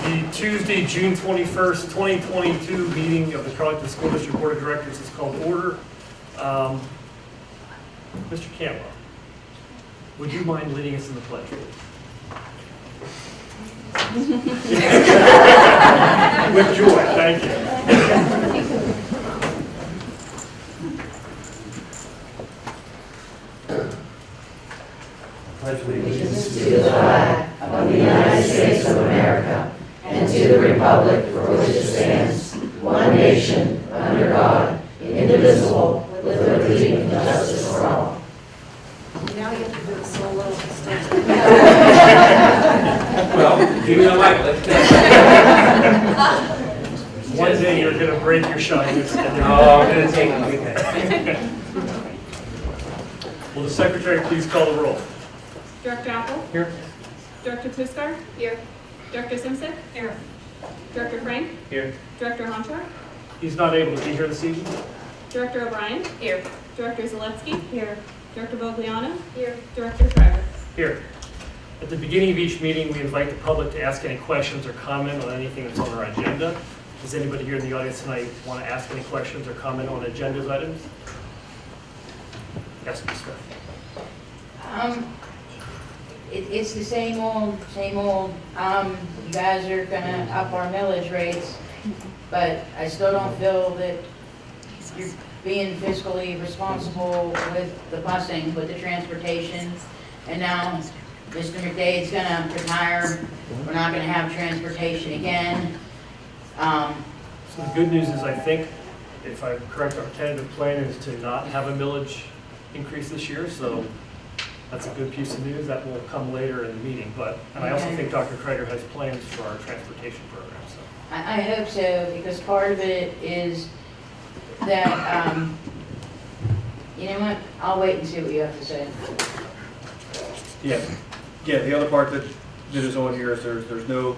The Tuesday, June 21st, 2022 meeting of the Carleton School District Board of Directors is called to order. Mr. Cantwell, would you mind leading us in the pledge, please? With joy, thank you. Pledge allegiance To the flag of the United States of America and to the republic for which it stands, one nation, under God, indivisible, with liberty and justice for all. Now you have to do it solo. Well, you know, Michael. One day you're going to break your shyness. No, I'm going to take it. Will the secretary please call the roll? Director Apple? Here. Director Tuskar? Here. Director Simpson? Here. Director Frank? Here. Director Honchar? He's not able to be here this evening. Director O'Brien? Here. Director Zalewski? Here. Director Vogliano? Here. Director Shriver? Here. At the beginning of each meeting, we invite the public to ask any questions or comment on anything that's on our agenda. Does anybody here in the audience tonight want to ask any questions or comment on agenda items? Yes, Ms. Smith. It's the same old, same old. You guys are gonna up our millage rates, but I still don't feel that you're being fiscally responsible with the busing, with the transportation. And now Mr. McDade's gonna retire. We're not gonna have transportation again. So the good news is, I think, if I'm correct, our tentative plan is to not have a millage increase this year, so that's a good piece of news. That will come later in the meeting, and I also Okay. think Dr. Kreider has plans for our transportation program, so. I hope so, because part of it is that, you know what, I'll wait and see what you have to say. Yeah, the other part that is on here is there's no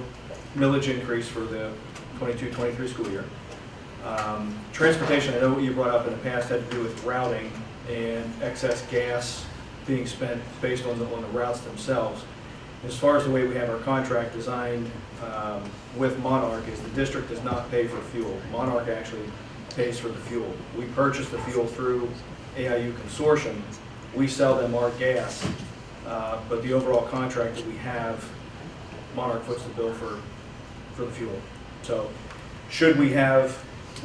millage increase for the 22-23 school year. Transportation, I know what you brought up in the past had to do with routing and excess gas being spent based on the routes themselves. As far as the way we have our contract designed with Monarch is the district does not pay for fuel. Monarch actually pays for the fuel. We purchase the fuel through AIU Consortium. We sell them our gas, but the overall contract that we have, Monarch foots the bill for the fuel. So should we have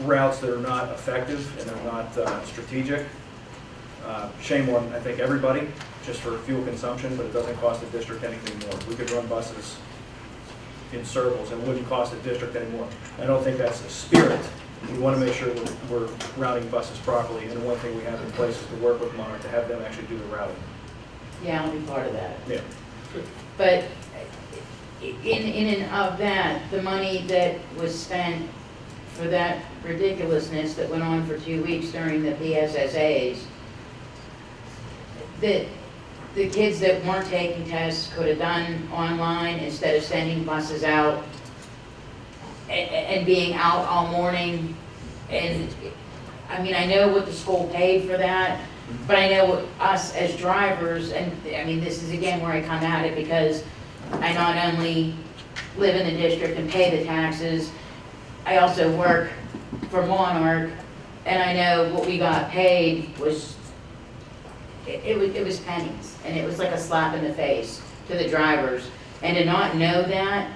routes that are not effective and are not strategic, shame on, I think, everybody, just for fuel consumption, but it doesn't cost the district anything more. We could run buses in circles and it wouldn't cost the district anymore. I don't think that's the spirit. We want to make sure that we're routing buses properly, and the one thing we have in place is to work with Monarch to have them actually do the routing. Yeah, I'll be part of that. Yeah. But in and of that, the money that was spent for that ridiculousness that went on for 2 weeks during the PSSAs, that the kids that weren't taking tests could have done online instead of sending buses out and being out all morning. And I mean, I know what the school paid for that, but I know what us as drivers, and I mean, this is again where I come at it, because I not only live in the district and pay the taxes, I also work for Monarch, and I know what we got paid was, it was pennies, and it was like a slap in the face to the drivers. And to not know that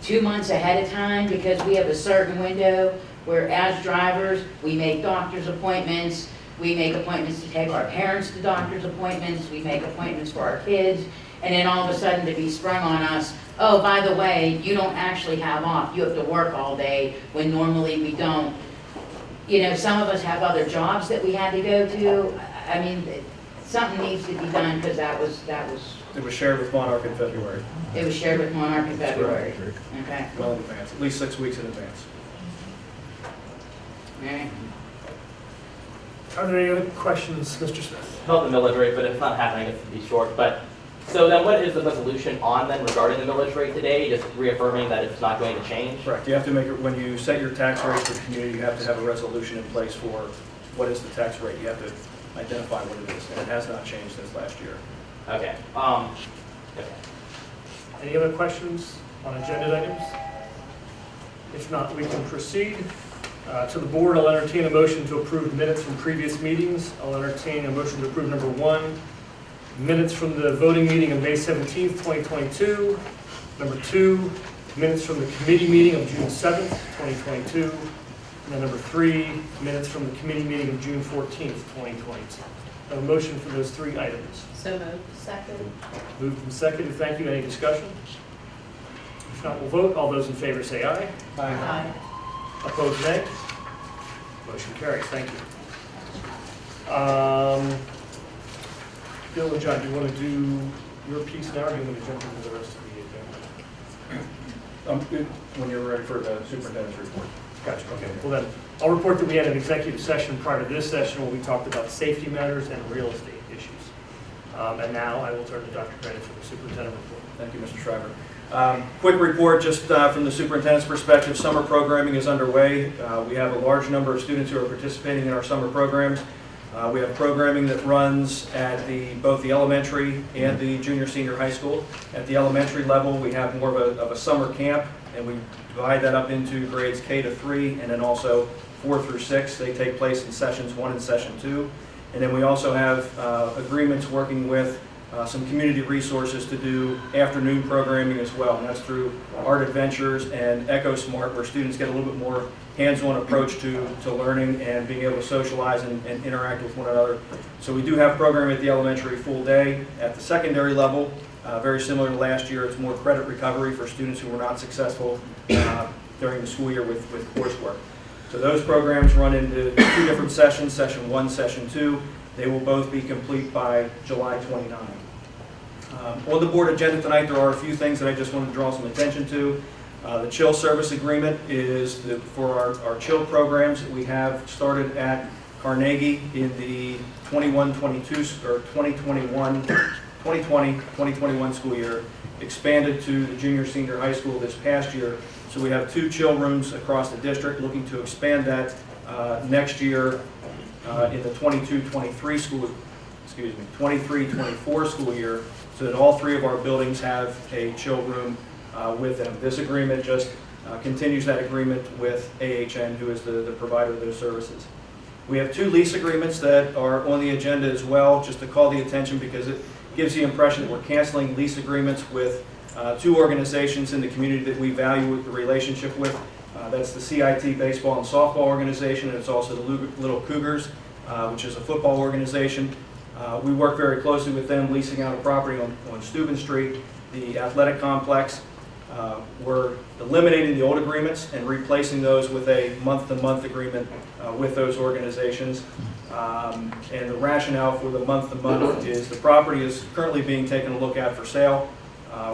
2 months ahead of time, because we have a certain window where as drivers, we make doctor's appointments, we make appointments to take our parents to doctor's appointments, we make appointments for our kids, and then all of a sudden to be sprung on us, oh, by the way, you don't actually have off, you have to work all day, when normally we don't. You know, some of us have other jobs that we had to go to. I mean, something needs to be done, because that was, It was shared with Monarch in February, it was shared with Monarch in February. Okay, well in advance, at least 6 weeks in advance. all right. Are there any other questions, Mr. Smith? About the millage rate, but it's not happening, it's to be short. But so then what is the resolution on then regarding the millage rate today? Just reaffirming that it's not going to change? Correct. You have to make it, when you set your tax rate for the community, you have to have a resolution in place for what is the tax rate. You have to identify what it is, and it has not changed since last year. Okay. Okay. Any other questions? on agenda items? If not, we can proceed. To the board, I'll entertain a motion to approve minutes from previous meetings. I'll entertain a motion to approve number 1, minutes from the voting meeting of May 17th, 2022. Number 2, minutes from the committee meeting of June 7th, 2022. And then number 3, minutes from the committee meeting of June 14th, 2022. A motion for those 3 items. So moved. Second. Moved and seconded. Thank you. Any discussion? If not, we'll vote. All those in favor say aye. Aye. Opposed, nay. Motion carries. Thank you. Bill and John, do you want to do your piece now, or do you want to jump into the rest of the agenda? When you're ready for the superintendent's report. Gotcha. Okay. Well then, I'll report that we had an executive session prior to this session where we talked about safety matters and real estate issues. And now I will turn to Dr. Credit for the superintendent report. Thank you, Mr. Shriver. Quick report, just from the superintendent's perspective, summer programming is underway. We have a large number of students who are participating in our summer programs. We have programming that runs at both the elementary and the junior senior high school. At the elementary level, we have more of a summer camp, and we divide that up into grades K to 3, and then also 4 through 6. They take place in sessions 1 and session 2. And then we also have agreements working with some community resources to do afternoon programming as well. And that's through Art Adventures and EcoSmart, where students get a little bit more hands-on approach to learning and being able to socialize and interact with one another. So we do have programming at the elementary full day. At the secondary level, very similar to last year, it's more credit recovery for students who were not successful during the school year with coursework. So those programs run into 2 different sessions, session 1, session 2. They will both be complete by July 29. On the board agenda tonight, there are a few things that I just want to draw some attention to. The chill service agreement is for our chill programs that we have started at Carnegie in the 21-22 or 2020-2021 school year, expanded to the junior senior high school this past year. So we have 2 chill rooms across the district, looking to expand that next year in the 22-23 school, 23-24 school year, so that all 3 of our buildings have a chill room with them. This agreement just continues that agreement with AHN, who is the provider of those services. We have 2 lease agreements that are on the agenda as well, just to call the attention because it gives the impression that we're canceling lease agreements with 2 organizations in the community that we value the relationship with. That's the CIT baseball and softball organization, and it's also the Little Cougars, which is a football organization. We work very closely with them, leasing out a property on Steuben Street, the athletic complex. We're eliminating the old agreements and replacing those with a month-to-month agreement with those organizations. And the rationale for the month-to-month is the property is currently being taken a look at for sale.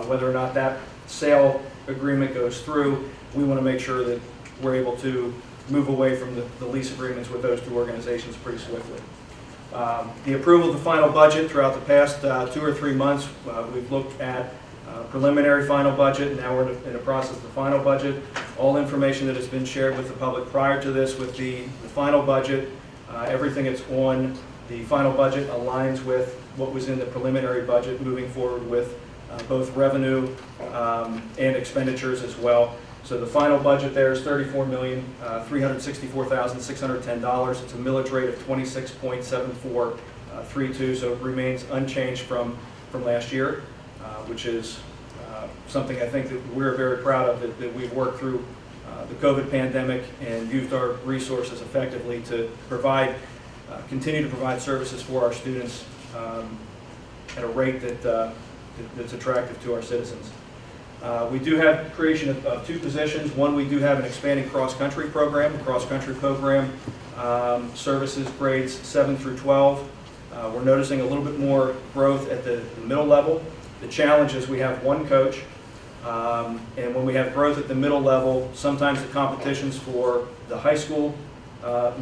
Whether or not that sale agreement goes through, we want to make sure that we're able to move away from the lease agreements with those 2 organizations pretty swiftly. The approval of the final budget throughout the past 2 or 3 months, we've looked at preliminary final budget. Now we're in the process of the final budget. All information that has been shared with the public prior to this with the final budget, everything that's on the final budget aligns with what was in the preliminary budget moving forward with both revenue and expenditures as well. So the final budget there is $34,364,610. It's a millage rate of 26.7432, so it remains unchanged from last year, which is something I think that we're very proud of, that we've worked through the COVID pandemic and used our resources effectively to provide, continue to provide services for our students at a rate that's attractive to our citizens. We do have creation of 2 positions. One, we do have an expanding cross-country program. The cross-country program services grades 7 through 12. We're noticing a little bit more growth at the middle level. The challenge is we have 1 coach, and when we have growth at the middle level, sometimes the competitions for the high school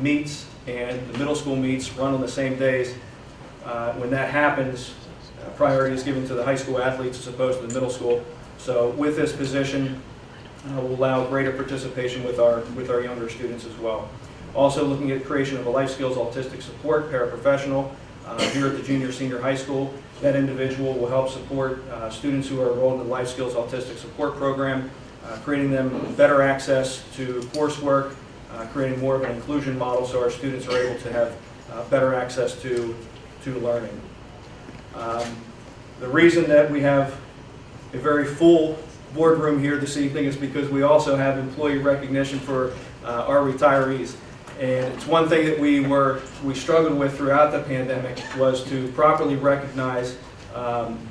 meets and the middle school meets run on the same days. When that happens, priority is given to the high school athletes as opposed to the middle school. So with this position, we'll allow greater participation with our younger students as well. Also looking at creation of a life skills autistic support paraprofessional here at the junior senior high school. that individual will help support students who are enrolled in the Life Skills Autistic Support Program, creating them better access to coursework, creating more of an inclusion model so our students are able to have better access to learning. The reason that we have a very full boardroom here this evening is because we also have employee recognition for our retirees. And it's one thing that we struggled with throughout the pandemic was to properly recognize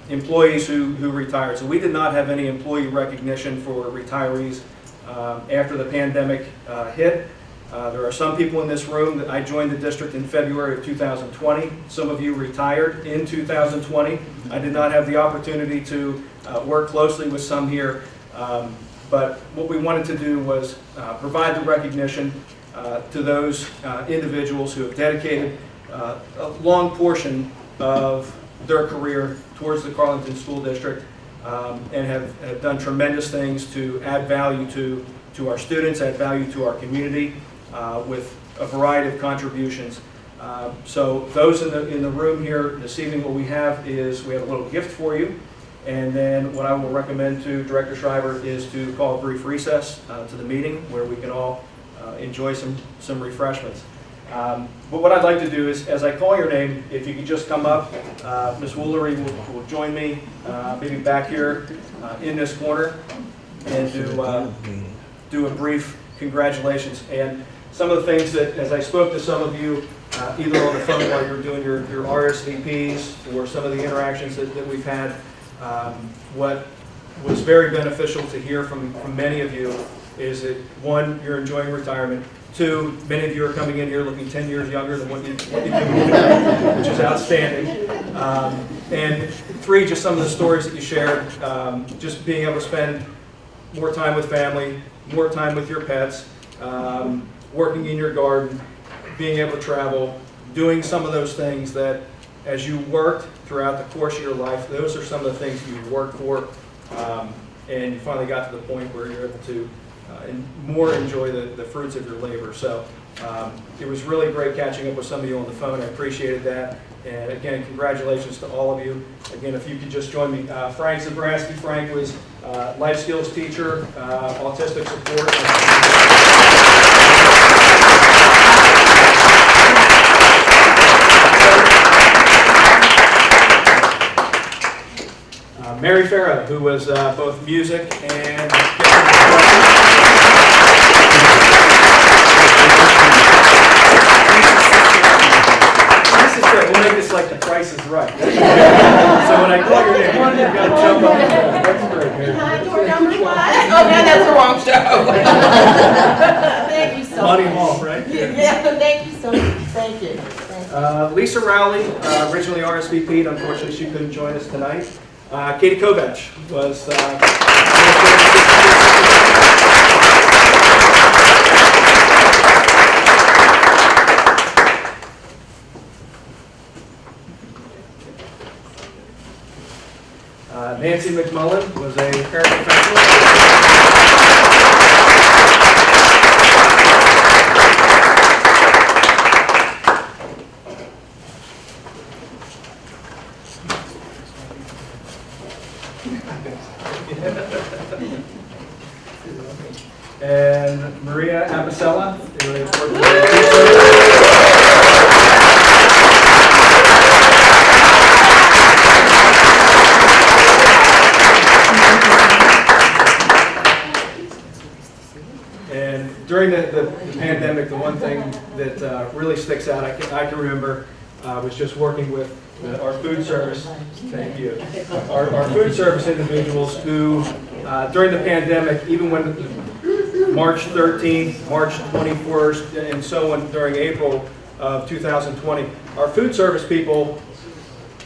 employees who retired. So we did not have any employee recognition for retirees after the pandemic hit. There are some people in this room that I joined the district in February of 2020. Some of you retired in 2020. I did not have the opportunity to work closely with some here, but what we wanted to do was provide the recognition to those individuals who have dedicated a long portion of their career towards the Carlington School District and have done tremendous things to add value to our students, add value to our community with a variety of contributions. So those in the room here this evening, what we have is we have a little gift for you. And then what I will recommend to Director Shriver is to call a brief recess to the meeting where we can all enjoy some refreshments. But what I'd like to do is, as I call your name, if you could just come up, Ms. Woolery will join me, maybe back here in this corner, and do a brief congratulations. And some of the things that, as I spoke to some of you, either on the phone while you were doing your RSVPs or some of the interactions that we've had, what was very beneficial to hear from many of you is that, one, you're enjoying retirement. Two, many of you are coming in here looking 10 years younger than what you do today, which is outstanding. And three, just some of the stories that you shared, just being able to spend more time with family, more time with your pets, working in your garden, being able to travel, doing some of those things that as you worked throughout the course of your life, those are some of the things you worked for, and you finally got to the point where you're able to more enjoy the fruits of your labor. So it was really great catching up with some of you on the phone. I appreciated that. And again, congratulations to all of you. Again, if you could just join me. Frank Zabrowski. Frank was life skills teacher, autistic support. Mary Farrow, who was both music and we'll make this like The Price is Right. So when I call your name, you've got to jump up. That's great, Mary. Hi, door number 5. Oh, no, that's the wrong show. Thank you so Monty much. Hall, right? Yeah, thank you so much. Thank you. Thank you. Lisa Rowley, originally RSVP'd. Unfortunately, she couldn't join us tonight. Katie Kovach was Nancy McMullen was a paraprofessional. And Maria Abasella, who worked with And during the pandemic, the one thing that really sticks out, I can remember, was just working with our food service. Thank you. Our food service individuals who, during the pandemic, even when March 13th, March 21st, and so on during April of 2020, our food service people,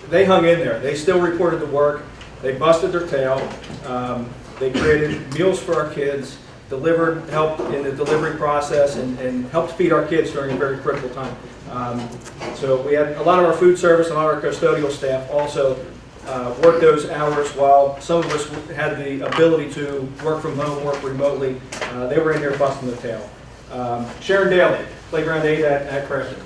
they hung in there. They still reported to work. They busted their tail. They created meals for our kids, delivered, helped in the delivery process, and helped feed our kids during a very critical time. So we had a lot of our food service and a lot of our custodial staff also worked those hours while some of us had the ability to work from home, work remotely. They were in here busting their tail. Sharon Daly, Playground 8 at Crescent.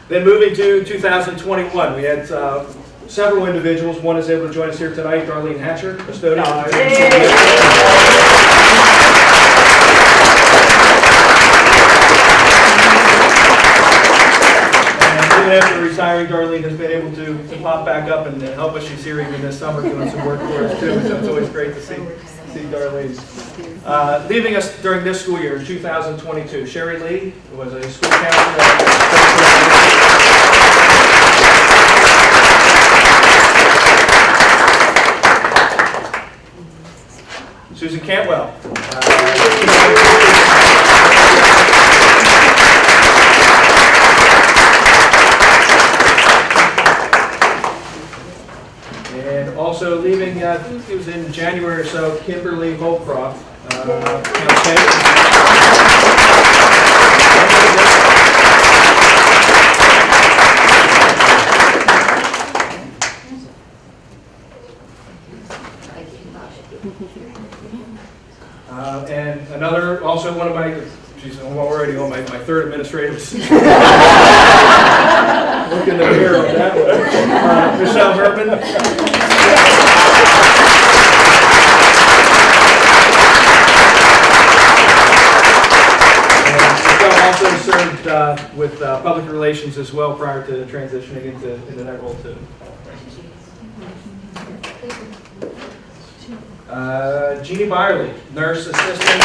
Then moving to 2021, we had several individuals. One is able to join us here tonight, Darlene Hatcher, custodian. And even after retiring, Darlene has been able to pop back up and help us. She's here even this summer doing some work for us too, so it's always great to see Darlene. Leaving us during this school year in 2022, Sherry Lee was a school counselor. Susan Cantwell. And also leaving, I think it was in January or so, Kimberly Holcroft. And another, also one of my, geez, I'm already on my third administrative assistant. Look in the mirror on that one. Michelle Herman. And Michelle also served with public relations as well prior to transitioning into that role too. Jeannie Byerly, nurse assistant.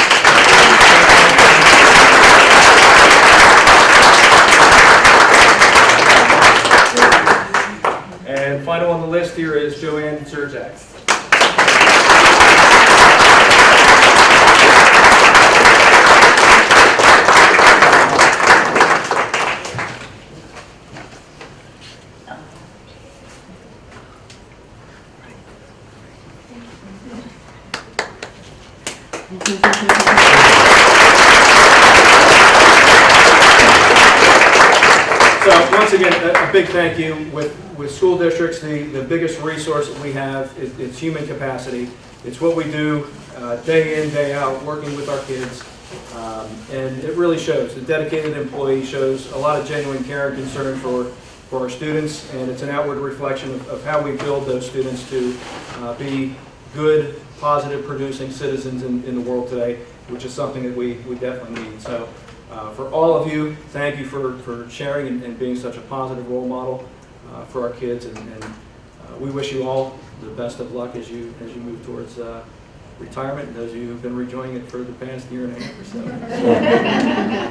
And final on the list here is Joanne Surzak. So once again, a big thank you. With school districts, the biggest resource that we have is human capacity. It's what we do day in, day out, working with our kids. And it really shows. The dedicated employee shows a lot of genuine care and concern for our students, and it's an outward reflection of how we build those students to be good, positive, producing citizens in the world today, which is something that we definitely need. So for all of you, thank you for sharing and being such a positive role model for our kids, and we wish you all the best of luck as you move towards retirement, and those of you who've been rejoining it for the past year and a half or so.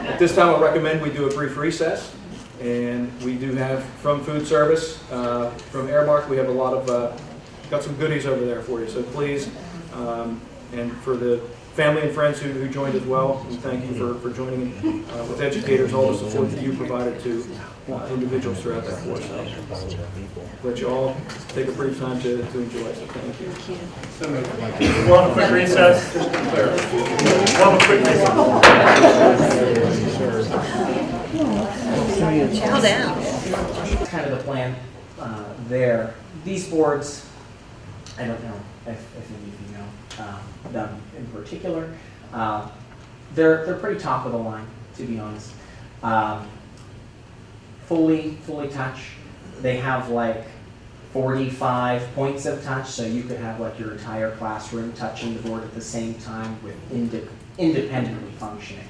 At this time, I'll recommend we do a brief recess, and we do have from food service, from Airmark, we have a lot of, got some goodies over there for you, so please, and for the family and friends who joined as well, and thank you for joining with educators, all the support that you provided to individuals throughout that course. Let you all take a brief time to enjoy, so thank you. We'll have a quick recess. Just to clarify. We'll have a quick recess. Chill down. That's kind of the plan there. These boards, I don't know if any of you know them in particular. They're pretty top of the line, to be honest. Fully touch. They have like 45 points of touch, so you could have like your entire classroom touching the board at the same time with independently functioning.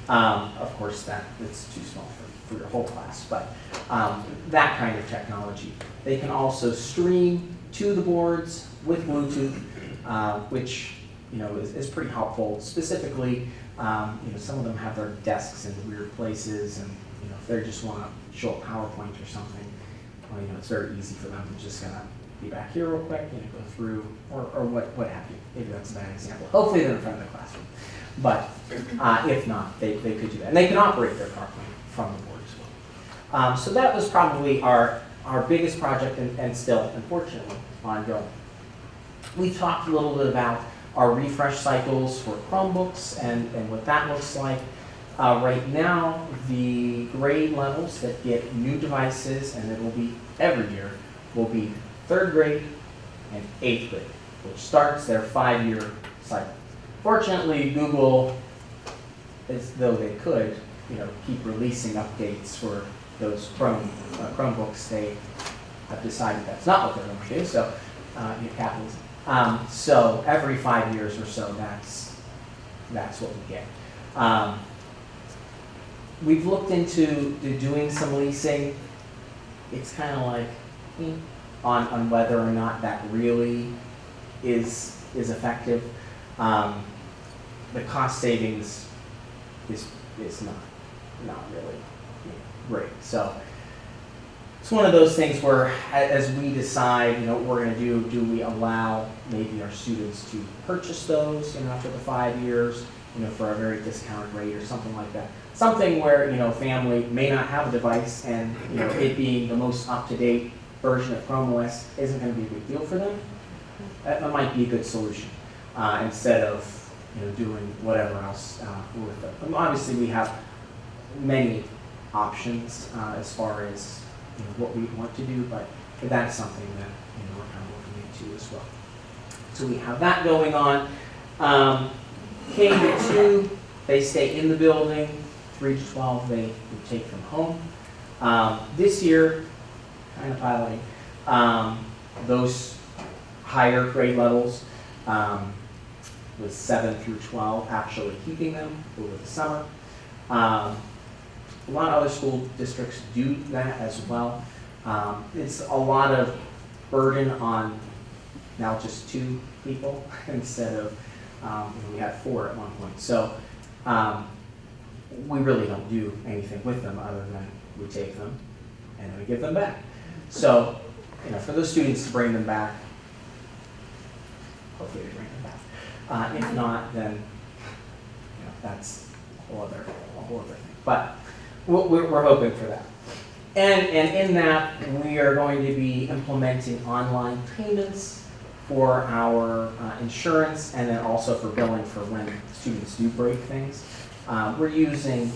Of course, it's too small for your whole class, but that kind of technology. They can also stream to the boards with Bluetooth, which is pretty helpful. Specifically, some of them have their desks in weird places, and if they just want to show a PowerPoint or something, well, it's very easy for them to just kind of be back here real quick, go through, or what have you. Maybe that's a bad example. Hopefully they're in front of the classroom. But if not, they could do that. And they can operate their PowerPoint from the board as well. So that was probably our biggest project, and still, unfortunately, ongoing. We talked a little bit about our refresh cycles for Chromebooks and what that looks like. Right now, the grade levels that get new devices, and it will be every year, will be 3rd grade and 8th grade, which starts their 5-year cycle. Fortunately, Google, as though they could, keep releasing updates for those Chromebooks, they have decided that's not what they're going to do, so, capitalism. So every 5 years or so, that's what we get. We've looked into doing some leasing. It's kind of like, on whether or not that really is effective. The cost savings is not really great. So it's one of those things where, as we decide, what we're going to do we allow maybe our students to purchase those, after the 5 years, for a very discounted rate or something like that. Something where, family may not have a device and, it being the most up-to-date version of Chrome OS isn't going to be a big deal for them. That might be a good solution, instead of, doing whatever else with it. Obviously, we have many options as far as, what we want to do, but that's something that, we're kind of looking into as well. So we have that going on. K-2, they stay in the building. 3 to 12, they take them home. This year, kind of piloting, those higher grade levels, with 7 through 12, actually keeping them over the summer. A lot of other school districts do that as well. It's a lot of burden on now just 2 people instead of, we had 4 at one point. So we really don't do anything with them other than we take them and then we give them back. So, for those students to bring them back, hopefully they bring them back. If not, then that's a whole other thing. But we're hoping for that. And in that, we are going to be implementing online payments for our insurance and then also for billing for when students do break things. We're using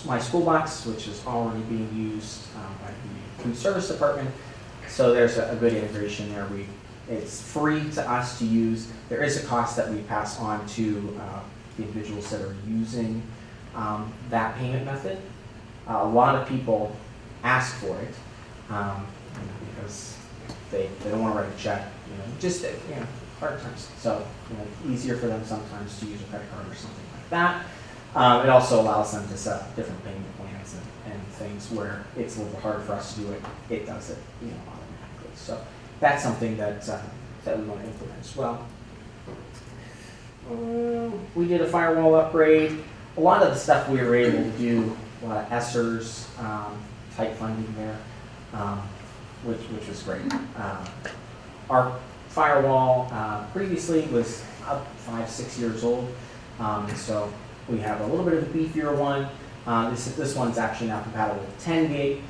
My School Box, which is already being used by the food service department. So there's a good integration there. It's free to us to use. There is a cost that we pass on to the individuals that are using that payment method. A lot of people ask for it because they don't want to write a check. Just hard times. So easier for them sometimes to use a credit card or something like that. It also allows them to set up different payment plans and things where it's a little harder for us to do it. It does it, automatically. So that's something that we want to implement as well. We did a firewall upgrade. A lot of the stuff we were able to do, a lot of ESSERS type funding there, which was great. Our firewall previously was up 5-6 years old, so we have a little bit of a beefier one. This one's actually now compatible with 10 gig,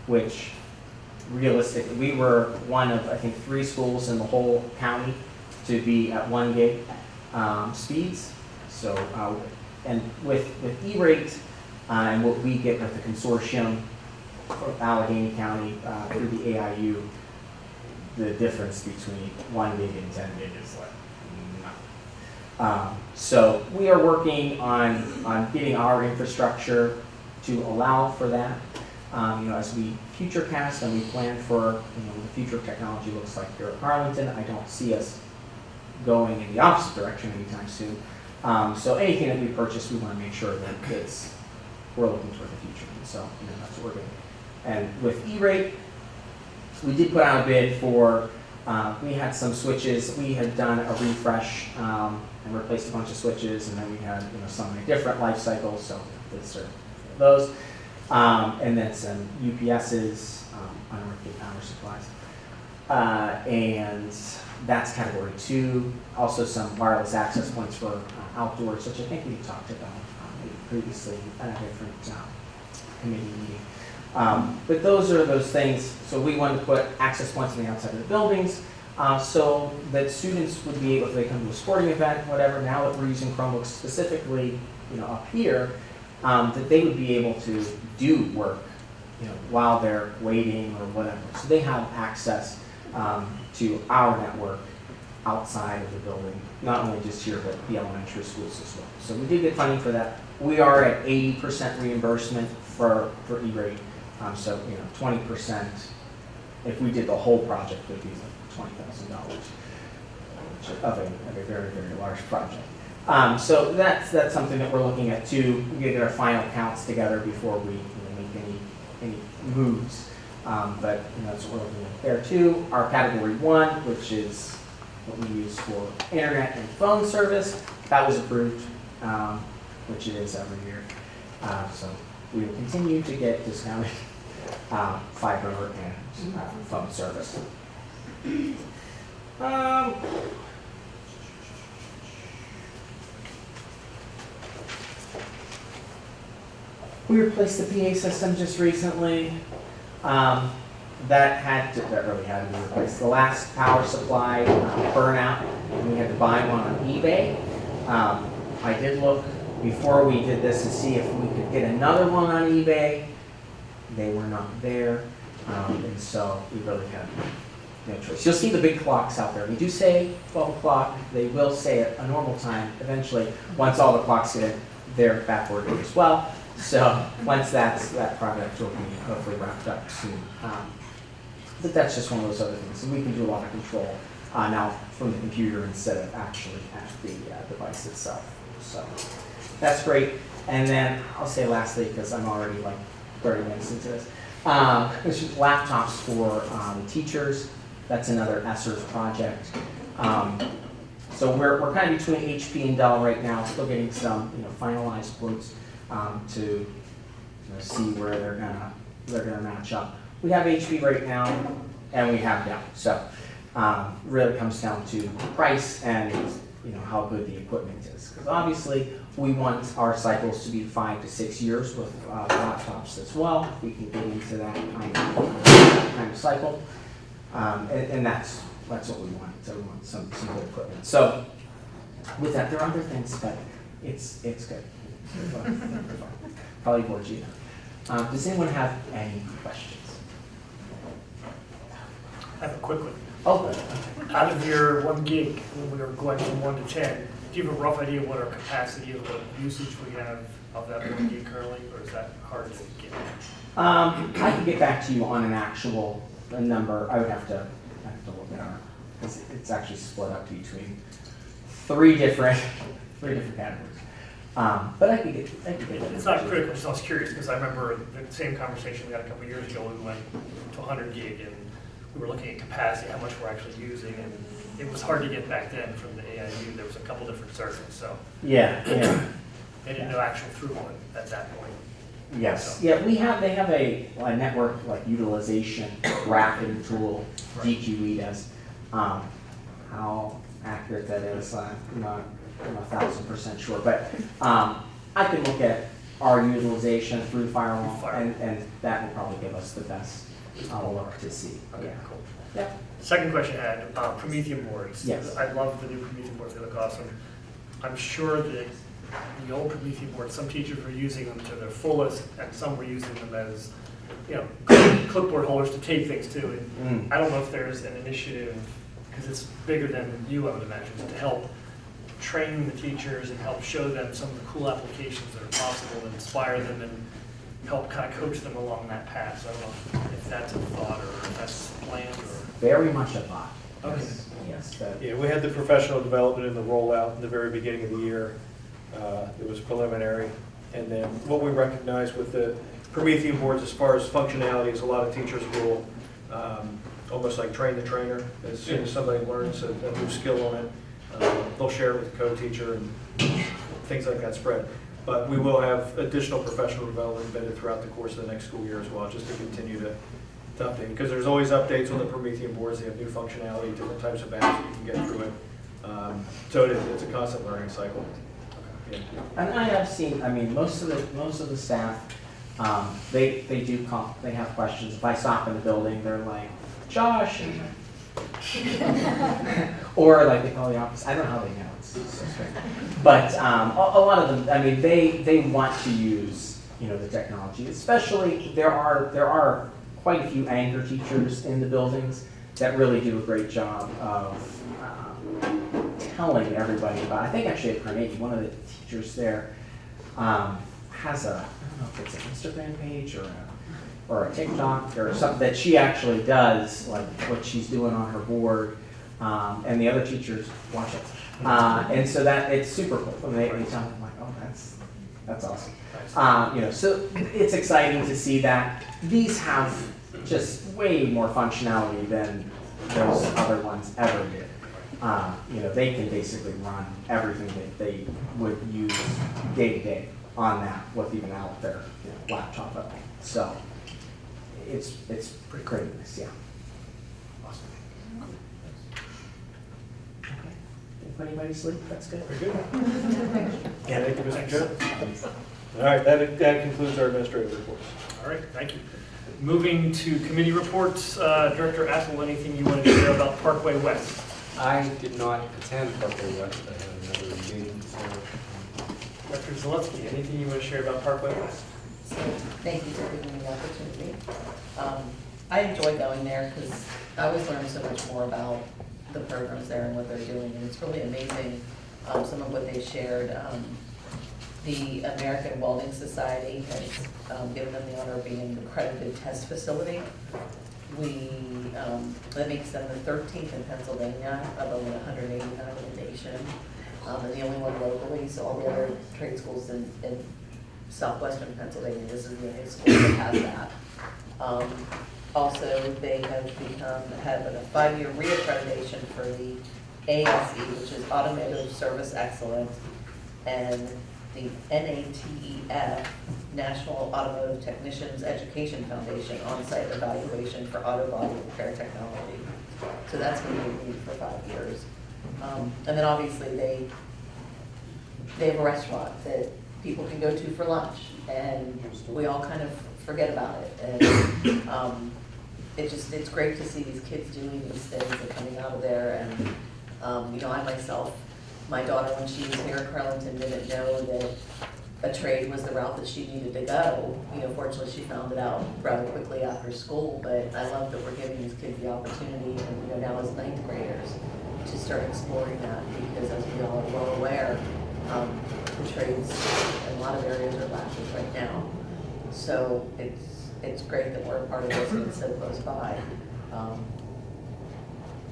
which realistically, we were one of, I think, 3 schools in the whole county to be at 1 gig speeds. So, and with E-rate and what we get with the consortium of Allegheny County through the AIU, the difference between 1 gig and 10 gig is like nothing. So we are working on getting our infrastructure to allow for that. As we futurecast and we plan for what the future of technology looks like here at Arlington, I don't see us going in the opposite direction anytime soon. So anything that we purchase, we want to make sure that we're looking toward the future. And so that's what we're doing. And with E-rate, we did put out a bid for, we had some switches. We had done a refresh and replaced a bunch of switches, and then we had some different life cycles, so this are those. And then some UPSs, unearthly power supplies. And that's category 2. Also some wireless access points for outdoors, which I think we talked about previously at a different committee meeting. But those are those things. So we wanted to put access points on the outside of the buildings so that students would be able, if they come to a sporting event, whatever, now that we're using Chromebooks specifically up here, that they would be able to do work while they're waiting or whatever. So they have access to our network outside of the building, not only just here, but the elementary schools as well. So we did get funding for that. We are at 80% reimbursement for E-rate. So, 20%, if we did the whole project, would be like $20,000 of a very, very large project. So that's something that we're looking at too. We get our final counts together before we make any moves. But that's what we're looking at there too. Our category 1, which is what we use for internet and phone service, that was approved, which it is every year. So we will continue to get discounted fiber and phone service. We replaced the PA system just recently. That really had to be replaced. The last power supply burnout, and we had to buy one on eBay. I did look before we did this to see if we could get another one on eBay. They were not there, and so we really had no choice. You'll see the big clocks out there. They do say 12 o'clock. They will say at a normal time eventually. Once all the clocks get in, they're backward as well. So once that project will be hopefully wrapped up soon. But that's just one of those other things. And we can do a lot of control now from the computer instead of actually at the device itself. So that's great. And then I'll say lastly, because I'm already like 30 minutes into this, it's just laptops for the teachers. That's another ESSER's project. So we're kind of between HP and Dell right now, still getting some finalized quotes to see where they're gonna match up. We have HP right now, and we have Dell. So really comes down to price and how good the equipment is. Because obviously we want our cycles to be 5 to 6 years with laptops as well. If we can get into that kind of cycle, and that's what we want. So we want some good equipment. So with that, there are other things, but it's good. Probably bored you. Does anyone have any questions? I have a quick one. Oh, good. Out of your 1 gig, when we were going from 1 to 10, do you have a rough idea what our capacity of what usage we have of that 1 gig currently, or is that hard to get? I can get back to you on an actual number. I would have to look at our, because it's actually split up between three different categories. But I could get It's not critical, just I was curious, because I remember the same conversation we had a couple of years ago, we went to 100 gig, and we were looking at capacity, how much we're actually using, and it was hard to get back then from the AIU. There was a couple different circuits, so Yeah. they didn't know actual throughput at that point. Yes. So- Yeah, they have a network like utilization graphing tool, DQE does. How accurate that is, I'm not 1,000% sure, but I can look at our utilization through Firewall, and that will probably give us the best look to see. Okay, Yeah. cool. Yeah. Second question I had, Promethean boards. Yes. I love the new Promethean boards, they look awesome. I'm sure that the old Promethean boards, some teachers were using them to their fullest, and some were using them as, clipboard holders to take things to. And I don't know if there's an initiative, because it's bigger than you, I would imagine, to help train the teachers and help show them some of the cool applications that are possible and inspire them and help kind of coach them along that path. So I don't know if that's a thought or if that's planned or. Very much a thought. Okay. Yes. Yeah, we had the professional development and the rollout in the very beginning of the year. It was preliminary. And then what we recognized with the Promethean boards as far as functionality is a lot of teachers will almost like train the trainer. As soon as somebody learns a new skill on it, they'll share it with the co-teacher and things like that spread. But we will have additional professional development embedded throughout the course of the next school year as well, just to continue to update. Because there's always updates on the Promethean boards. They have new functionality, different types of apps that you can get through it. So it's a constant learning cycle. Yeah. And I have seen, most of the staff, they have questions. If I stop in the building, they're like, Josh, or like they call the office. I don't know how they know. It's so strange. But a lot of them, they want to use the technology. Especially there are quite a few anchor teachers in the buildings, that really do a great job of telling everybody about. I think actually at Carnegie, one of the teachers there has a, I don't know if it's an Instagram page or a TikTok or something that she actually does, like what she's doing on her board, and the other teachers watch it. And so that it's super cool. When they tell me, I'm like, oh, that's awesome. So it's exciting to see that these have just way more functionality than those other ones ever did. They can basically run everything that they would use day to day on that with even out their laptop at all. So it's pretty craziness, yeah. Awesome. Okay. If anybody sleep, that's good. Very good. Thank you, Mr. Jones. All right, that concludes our administrative reports. All right, thank you. Moving to committee reports, Director Apple, anything you wanted to share about Parkway West? I did not attend Parkway West. I had another engagement, so Dr. Zalewski, anything you want to share about Parkway West? So, thank you for giving me the opportunity. I enjoy going there because I always learn so much more about the programs there and what they're doing, and it's really amazing, some of what they shared. The American Welding Society has given them the honor of being an accredited test facility. That makes them the 13th in Pennsylvania of only 189 in the nation, and the only one locally. So all the other trade schools in southwestern Pennsylvania, this is the only school that has that. Also, they have had a 5-year reaccreditation for the ASE, which is Automotive Service Excellence, and the NATEF, National Automotive Technicians Education Foundation, on-site evaluation for auto body repair technology. So that's going to be renewed for 5 years. And then obviously they have a restaurant that people can go to for lunch, and we all kind of forget about it. And it's great to see these kids doing these things and coming out of there. And I myself, my daughter, when she was here at Carleton, didn't know that a trade was the route that she needed to go. Fortunately, she found it out rather quickly after school, but I love that we're giving these kids the opportunity, and now as 9th graders, to start exploring that, because as we all are well aware, the trades in a lot of areas are lacking right now. So it's great that we're a part of this and it's so close by.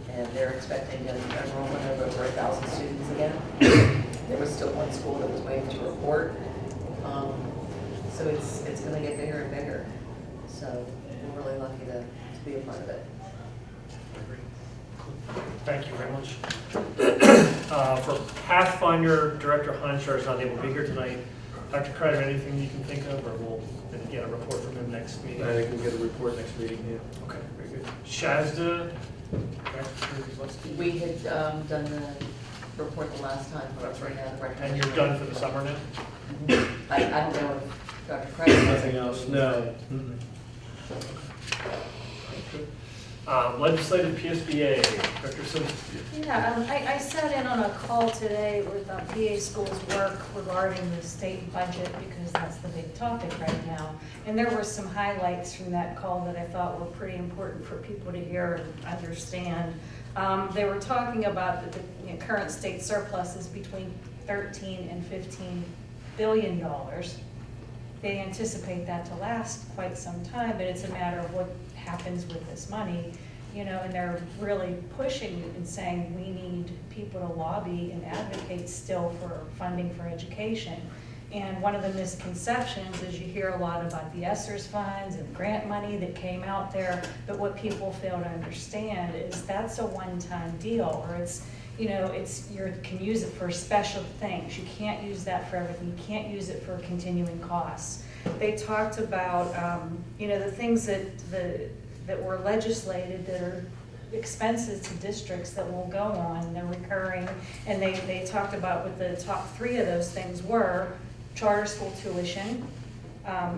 And they're expecting an enrollment of over 1,000 students again. There was still one school that was waiting to report. So it's going to get bigger and bigger. So we're really lucky to be a part of it. Thank you very much. For Pathfinder, Director Honchar is not able to be here tonight. Dr. Kreider, anything you can think of, or we'll get a report from him next meeting? I think we'll get a report next meeting, yeah. Okay, very good. Shazda, Dr. Zalewski? We had done the report the last time. That's right. Yeah, the And you're done for the summer now? I don't know if Dr. Craig. Nothing else? No. Legislative PSBA, Dr. Simpson. Yeah, I sat in on a call today with PA Schools work regarding the state budget, because that's the big topic right now. And there were some highlights from that call that I thought were pretty important for people to hear and understand. They were talking about the current state surplus is between $13 and $15 billion. They anticipate that to last quite some time, but it's a matter of what happens with this money, and they're really pushing and saying we need people to lobby and advocate still for funding for education. And one of the misconceptions is you hear a lot about the ESSERS funds and grant money that came out there, but what people fail to understand is that's a one-time deal, or you can use it for special things. You can't use that for everything. You can't use it for continuing costs. They talked about, the things that were legislated that are expenses to districts that will go on, they're recurring, and they talked about what the top 3 of those things were: charter school tuition,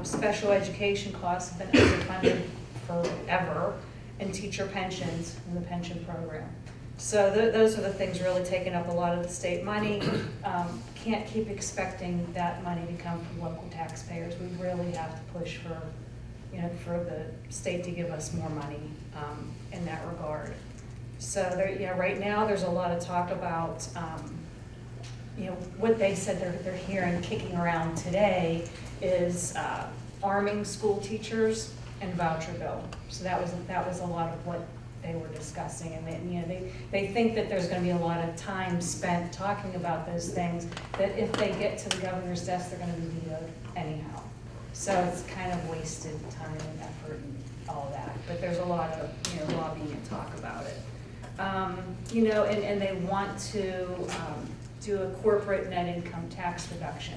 special education costs have been underfunded forever, and teacher pensions in the pension program. So those are the things really taking up a lot of the state money. Can't keep expecting that money to come from local taxpayers. We really have to push for the state to give us more money in that regard. So there, you know, right now, there's a lot of talk about, you know, what they said they're hearing kicking around today is arming school teachers and voucher bill. So that was a lot of what they were discussing, and then, you know, they think that there's gonna be a lot of time spent talking about those things, that if they get to the governor's desk, they're gonna be vetoed anyhow. So it's kind of wasted time and effort and all that, but there's a lot of, you know, lobbying and talk about it. You know, and they want to do a corporate net income tax reduction.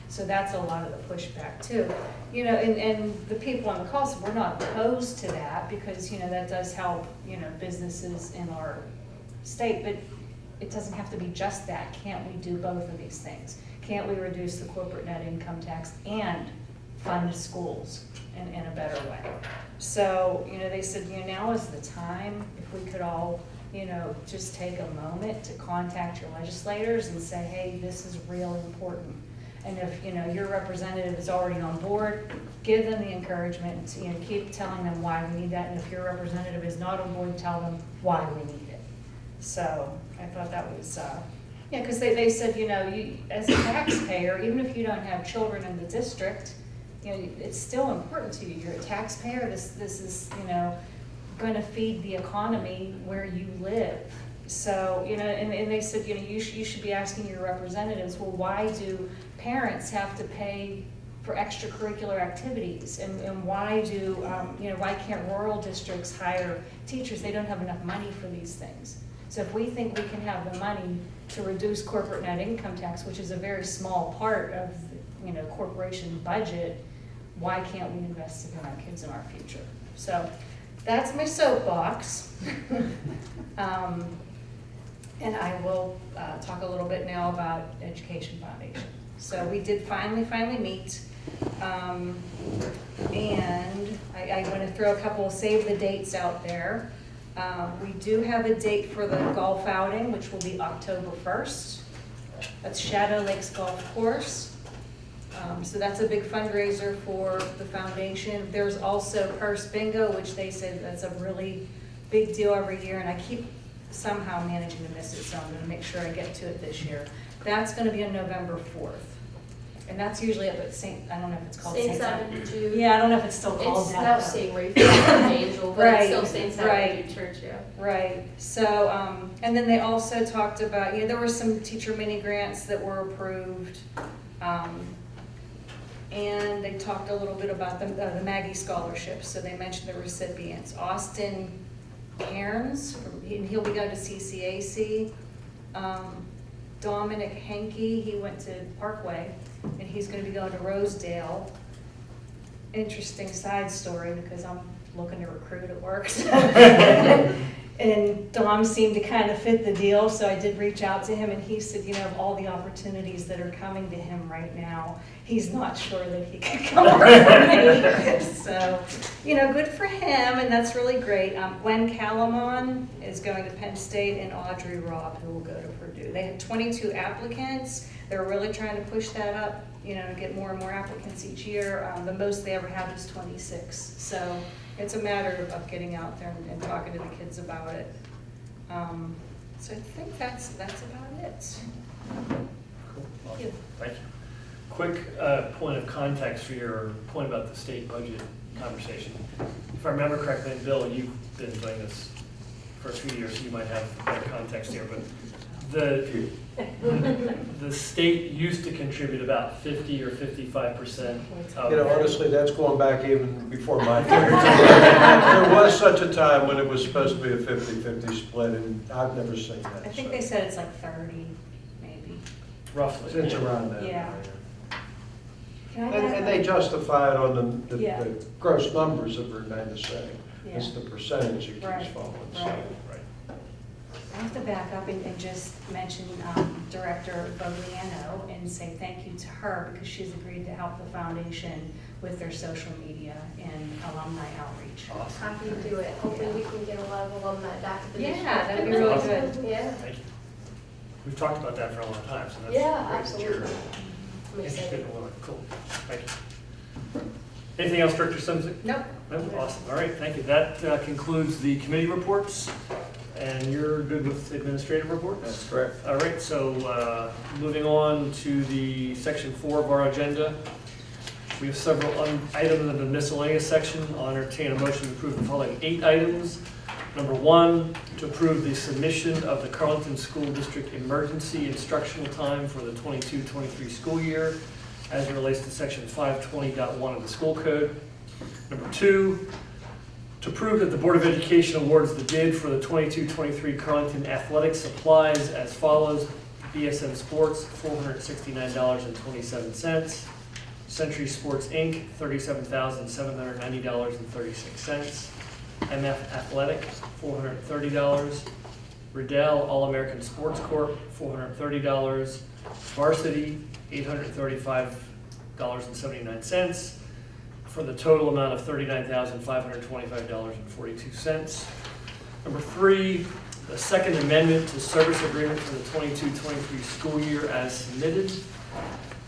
So that's a lot of the pushback too. You know, and the people on the call said, we're not opposed to that because, you know, that does help, you know, businesses in our state, but it doesn't have to be just that. Can't we do both of these things? Can't we reduce the corporate net income tax and fund schools in a better way? So, you know, they said, you know, now is the time, if we could all, you know, just take a moment to contact your legislators and say, hey, this is really important. And if, you know, your representative is already on board, give them the encouragement to, you know, keep telling them why we need that. And if your representative is not on board, tell them why we need it. So I thought that was, yeah, because they said, you know, you, as a taxpayer, even if you don't have children in the district, you know, it's still important to you. You're a taxpayer. This is, you know, going to feed the economy where you live. So, you know, and they said, you know, you should be asking your representatives, well, why do parents have to pay for extracurricular activities? And why do, you know, why can't rural districts hire teachers? They don't have enough money for these things. So if we think we can have the money to reduce corporate net income tax, which is a very small part of, you know, corporation budget, why can't we invest in our kids and our future? So that's my soapbox. And I will talk a little bit now about Education Foundation. So we did finally meet. And I want to throw a couple of save the dates out there. We do have a date for the golf outing, which will be October 1st. That's Shadow Lakes Golf Course. So that's a big fundraiser for the foundation. There's also Purse Bingo, which they said that's a really big deal every year, and I keep somehow managing to miss it, so I'm going to make sure I get to it this year. That's going to be on November 4th. And that's usually up at St., I don't know if it's called St. St. Simon Jude. Yeah, I don't know if it's still called It's that. now though. St. Raphael Angel, but Right, it's still St. Simon right. Jude Church, yeah. Right, so, and then they also talked about, you know, there were some teacher mini grants that were approved. And they talked a little bit about the Maggie scholarships. So they mentioned the recipients. Austin Cairns, he'll be going to CCAC. Dominic Henke, he went to Parkway, and he's going to be going to Rosedale. Interesting side story, because I'm looking to recruit at work. And Dom seemed to kind of fit the deal, so I did reach out to him, and he said, you know, of all the opportunities that are coming to him right now, he's not sure that he could come work for me. So, you know, good for him, and that's really great. Gwen Calamon is going to Penn State, and Audrey Robb, who will go to Purdue. They had 22 applicants. They're really trying to push that up, you know, to get more and more applicants each year. The most they ever had was 26. So it's a matter of getting out there and talking to the kids about it. So I think that's about it. Cool. Awesome. Thank you. Quick point of context for your point about the state budget conversation. If I remember correctly, and Bill, you've been doing this for a few years, so you might have better context here, but the state used to contribute about 50 or 55% of. You know, honestly, that's going back even before my time. There was such a time when it was supposed to be a 50-50 split, and I've never seen that. I think so. they said it's like 30, maybe. Roughly. It's around that. Yeah. Can I And, have and that? they justify it on the Yeah. the gross numbers have remained the same. It's Yeah. the percentage that keeps Right, falling. so. right. I have to back up and just mention Director Bogliano and say thank you to her, because she's agreed to help the foundation with their social media and alumni outreach. Happy to do it. Hopefully we can get a lot of alumni back at the Yeah, district. that'd be really Awesome. good. Yeah. Thank you. We've talked about that for a long time, so that's Yeah, great that absolutely. you're I'm interested excited. in learning. Cool. Thank you. Anything else, Director Sims? Nope. No? Awesome, all right, thank you. That concludes the committee reports, and you're good with administrative reports? That's correct. All right, so moving on to the section 4 of our agenda. We have several items in the miscellaneous section. I'll entertain a motion to approve the following 8 items. Number 1, to approve the submission of the Carleton School District emergency instructional time for the 22-23 school year as it relates to section 520.1 of the school code. Number 2, to prove that the Board of Education awards the bid for the 22-23 Carleton athletic supplies as follows. BSN Sports, $469.27. Century Sports Inc., $37,790.36. MF Athletic, $430. Riddell All-American Sports Corp., $430. Varsity, $835.79, for the total amount of $39,525.42. Number 3, the second amendment to service agreement for the 22-23 school year as submitted.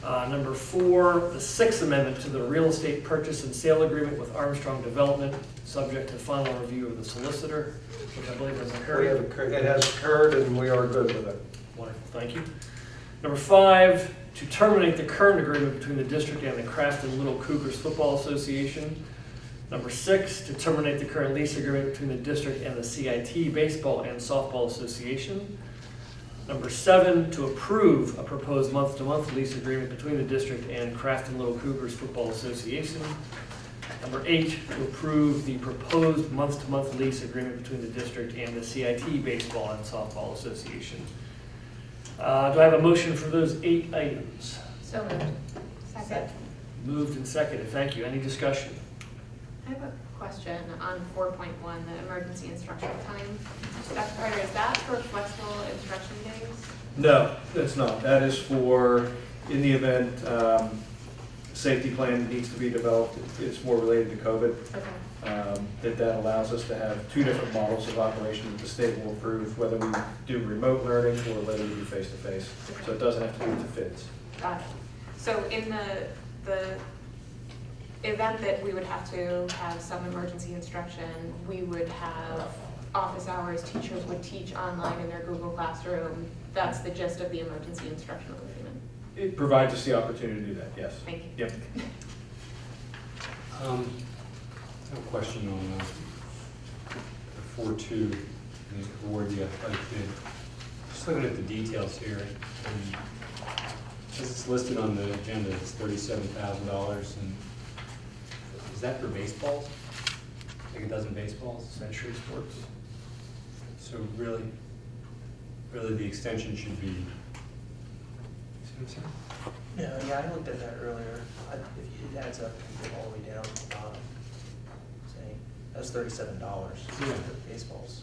Number 4, the 6th amendment to the real estate purchase and sale agreement with Armstrong Development, subject to final review of the solicitor, which I believe has occurred. It has occurred, and we are good with it. Wonderful, thank you. Number 5, to terminate the current agreement between the district and the Crafton Little Cougars Football Association. Number 6, to terminate the current lease agreement between the district and the CIT Baseball and Softball Association. Number 7, to approve a proposed month-to-month lease agreement between the district and Crafton Little Cougars Football Association. Number 8, to approve the proposed month-to-month lease agreement between the district and the CIT Baseball and Softball Association. Do I have a motion for those 8 items? So moved. Second. Moved and seconded, thank you. Any discussion? I have a question on 4.1, the emergency instructional time. Dr. Carter, is that for flexible instruction days? No, it's not. That is for, in the event safety plan needs to be developed, it's more related to COVID. Okay. That allows us to have 2 different models of operation that the state will approve, whether we do remote learning or whether we do face-to-face. So it doesn't have to do with the FIDS. Got it. So in the event that we would have to have some emergency instruction, we would have office hours, teachers would teach online in their Google Classroom. That's the gist of the emergency instructional agreement. It provides us the opportunity to do that, yes. Thank you. Yep. I have a question on the 4.2, and the award the athletic bid. Just looking at the details here, and as it's listed on the agenda, it's $37,000, and is that for baseballs? Like a dozen baseballs? Century Sports. So really the extension should be, see what I'm saying? Yeah, I looked at that earlier. It adds up, you go all the way down to the bottom. Say, that's $37 for Yeah. baseballs.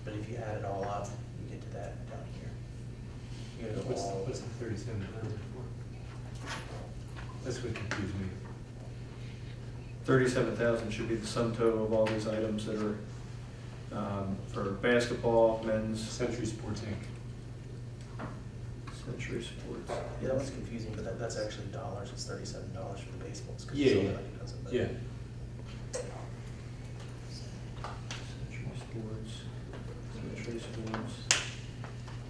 But if you add it all up, you get to that down here. You gotta go all. What's the 37,000 for? That's what confused me. 37,000 should be the sum total of all these items that are for basketball, men's. Century Sports Inc. Century Sports. Yeah, that was confusing, but that's actually dollars. It's $37 for the baseballs. 'Cause Yeah, somebody yeah. does it, but- Yeah. Century Sports. Century Sports.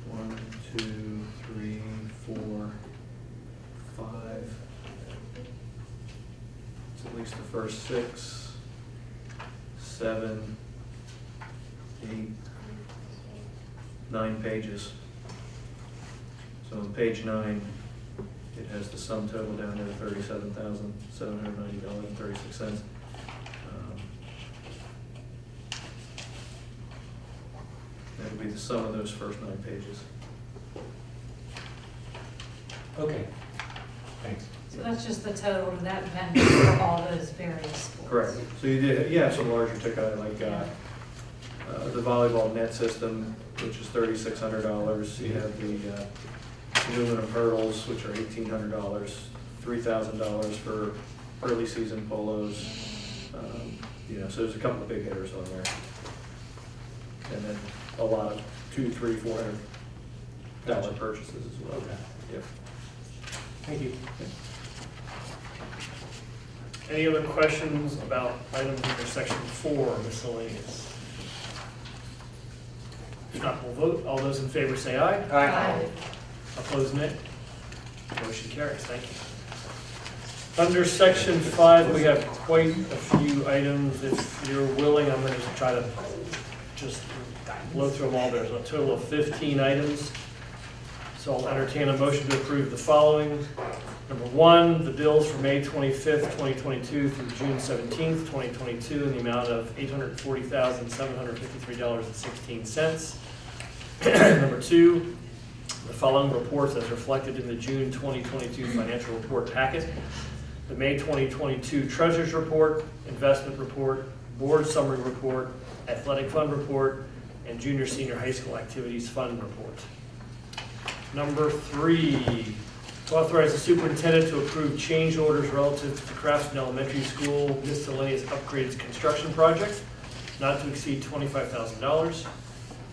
1, 2, 3, 4, 5. It's at least the first 6, 7, 8, 9 pages. So on page 9, it has the sum total down there, $37,790.36. That would be the sum of those first 9 pages. Okay, thanks. So that's just the total of that vendor for all those various schools. Correct. So you have some larger ticket, like the volleyball net system, which is $3,600. You have the aluminum hurdles, which are $1,800, $3,000 for early season polos. So there's a couple of big hitters on there. And then a lot of $200, $300, $400 purchases as well. Okay. Yep. Thank you. Any other questions about items under section 4, miscellaneous? If not, we'll vote. All those in favor say aye. Aye. Opposed, nay. Motion carries. Thank you. Under section 5, we have quite a few items. If you're willing, I'm going to try to just blow through them all. There's a total of 15 items. So I'll entertain a motion to approve the following. Number 1, the bills for May 25th, 2022 through June 17th, 2022 in the amount of $840,753.16. Number 2, the following reports as reflected in the June 2022 financial report packet. The May 2022 Treasurers Report, Investment Report, Board Summary Report, Athletic Fund Report, and Junior Senior High School Activities Fund Report. Number 3, to authorize the superintendent to approve change orders relative to the Craftston Elementary School miscellaneous upgrades construction project, not to exceed $25,000,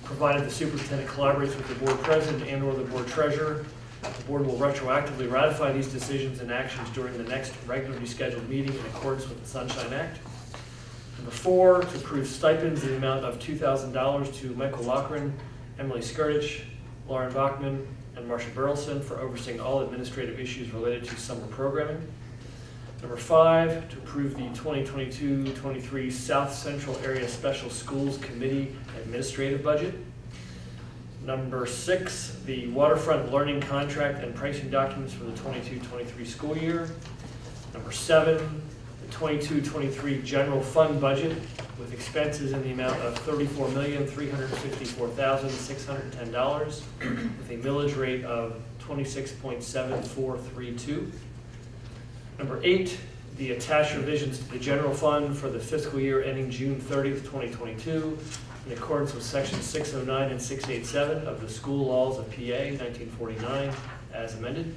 provided the superintendent collaborates with the board president and/or the board treasurer. The board will retroactively ratify these decisions and actions during the next regularly scheduled meeting in accordance with the Sunshine Act. Number 4, to approve stipends in the amount of $2,000 to Michael Lochran, Emily Skirtich, Lauren Bachman, and Marcia Burleson for overseeing all administrative issues related to summer programming. Number 5, to approve the 2022-23 South Central Area Special Schools Committee administrative budget. Number 6, the waterfront learning contract and pricing documents for the 22-23 school year. Number 7, the 22-23 general fund budget with expenses in the amount of $34,364,610 with a millage rate of 26.7432. Number 8, the attached revisions to the general fund for the fiscal year ending June 30th, 2022, in accordance with Section 609 and 687 of the School Laws of PA 1949, as amended.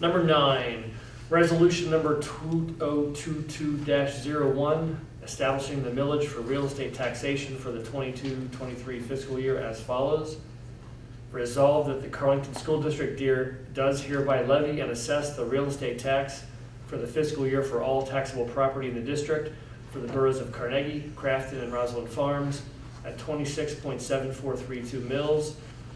Number 9, resolution number 2022-01, establishing the millage for real estate taxation for the 22-23 fiscal year as follows. Resolved that the Carlington School District does hereby levy and assess the real estate tax for the fiscal year for all taxable property in the district for the boroughs of Carnegie, Crafton, and Rosalind Farms at 26.7432 mils,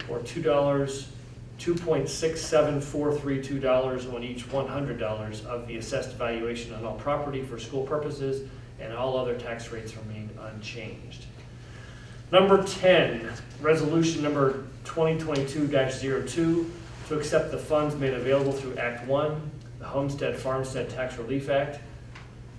or $2.67432 on each $100 of the assessed valuation on all property for school purposes, and all other tax rates remain unchanged. Number 10, resolution number 2022-02, to accept the funds made available through Act 1, the Homestead Farmstead Tax Relief Act.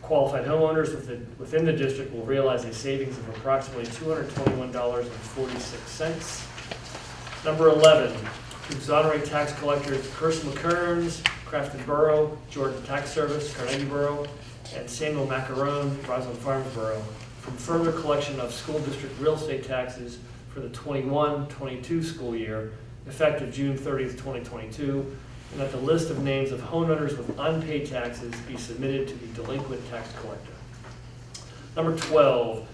Qualified homeowners within the district will realize a savings of approximately $221.46. Number 11, to exonerate tax collectors Kirsten McKearns, Crafton Borough, Jordan Tax Service, Carnegie Borough, and Samuel Macaron, Rosalind Farms Borough, from further collection of school district real estate taxes for the 21-22 school year, effective June 30th, 2022, and that the list of names of homeowners with unpaid taxes be submitted to the delinquent tax collector. Number 12,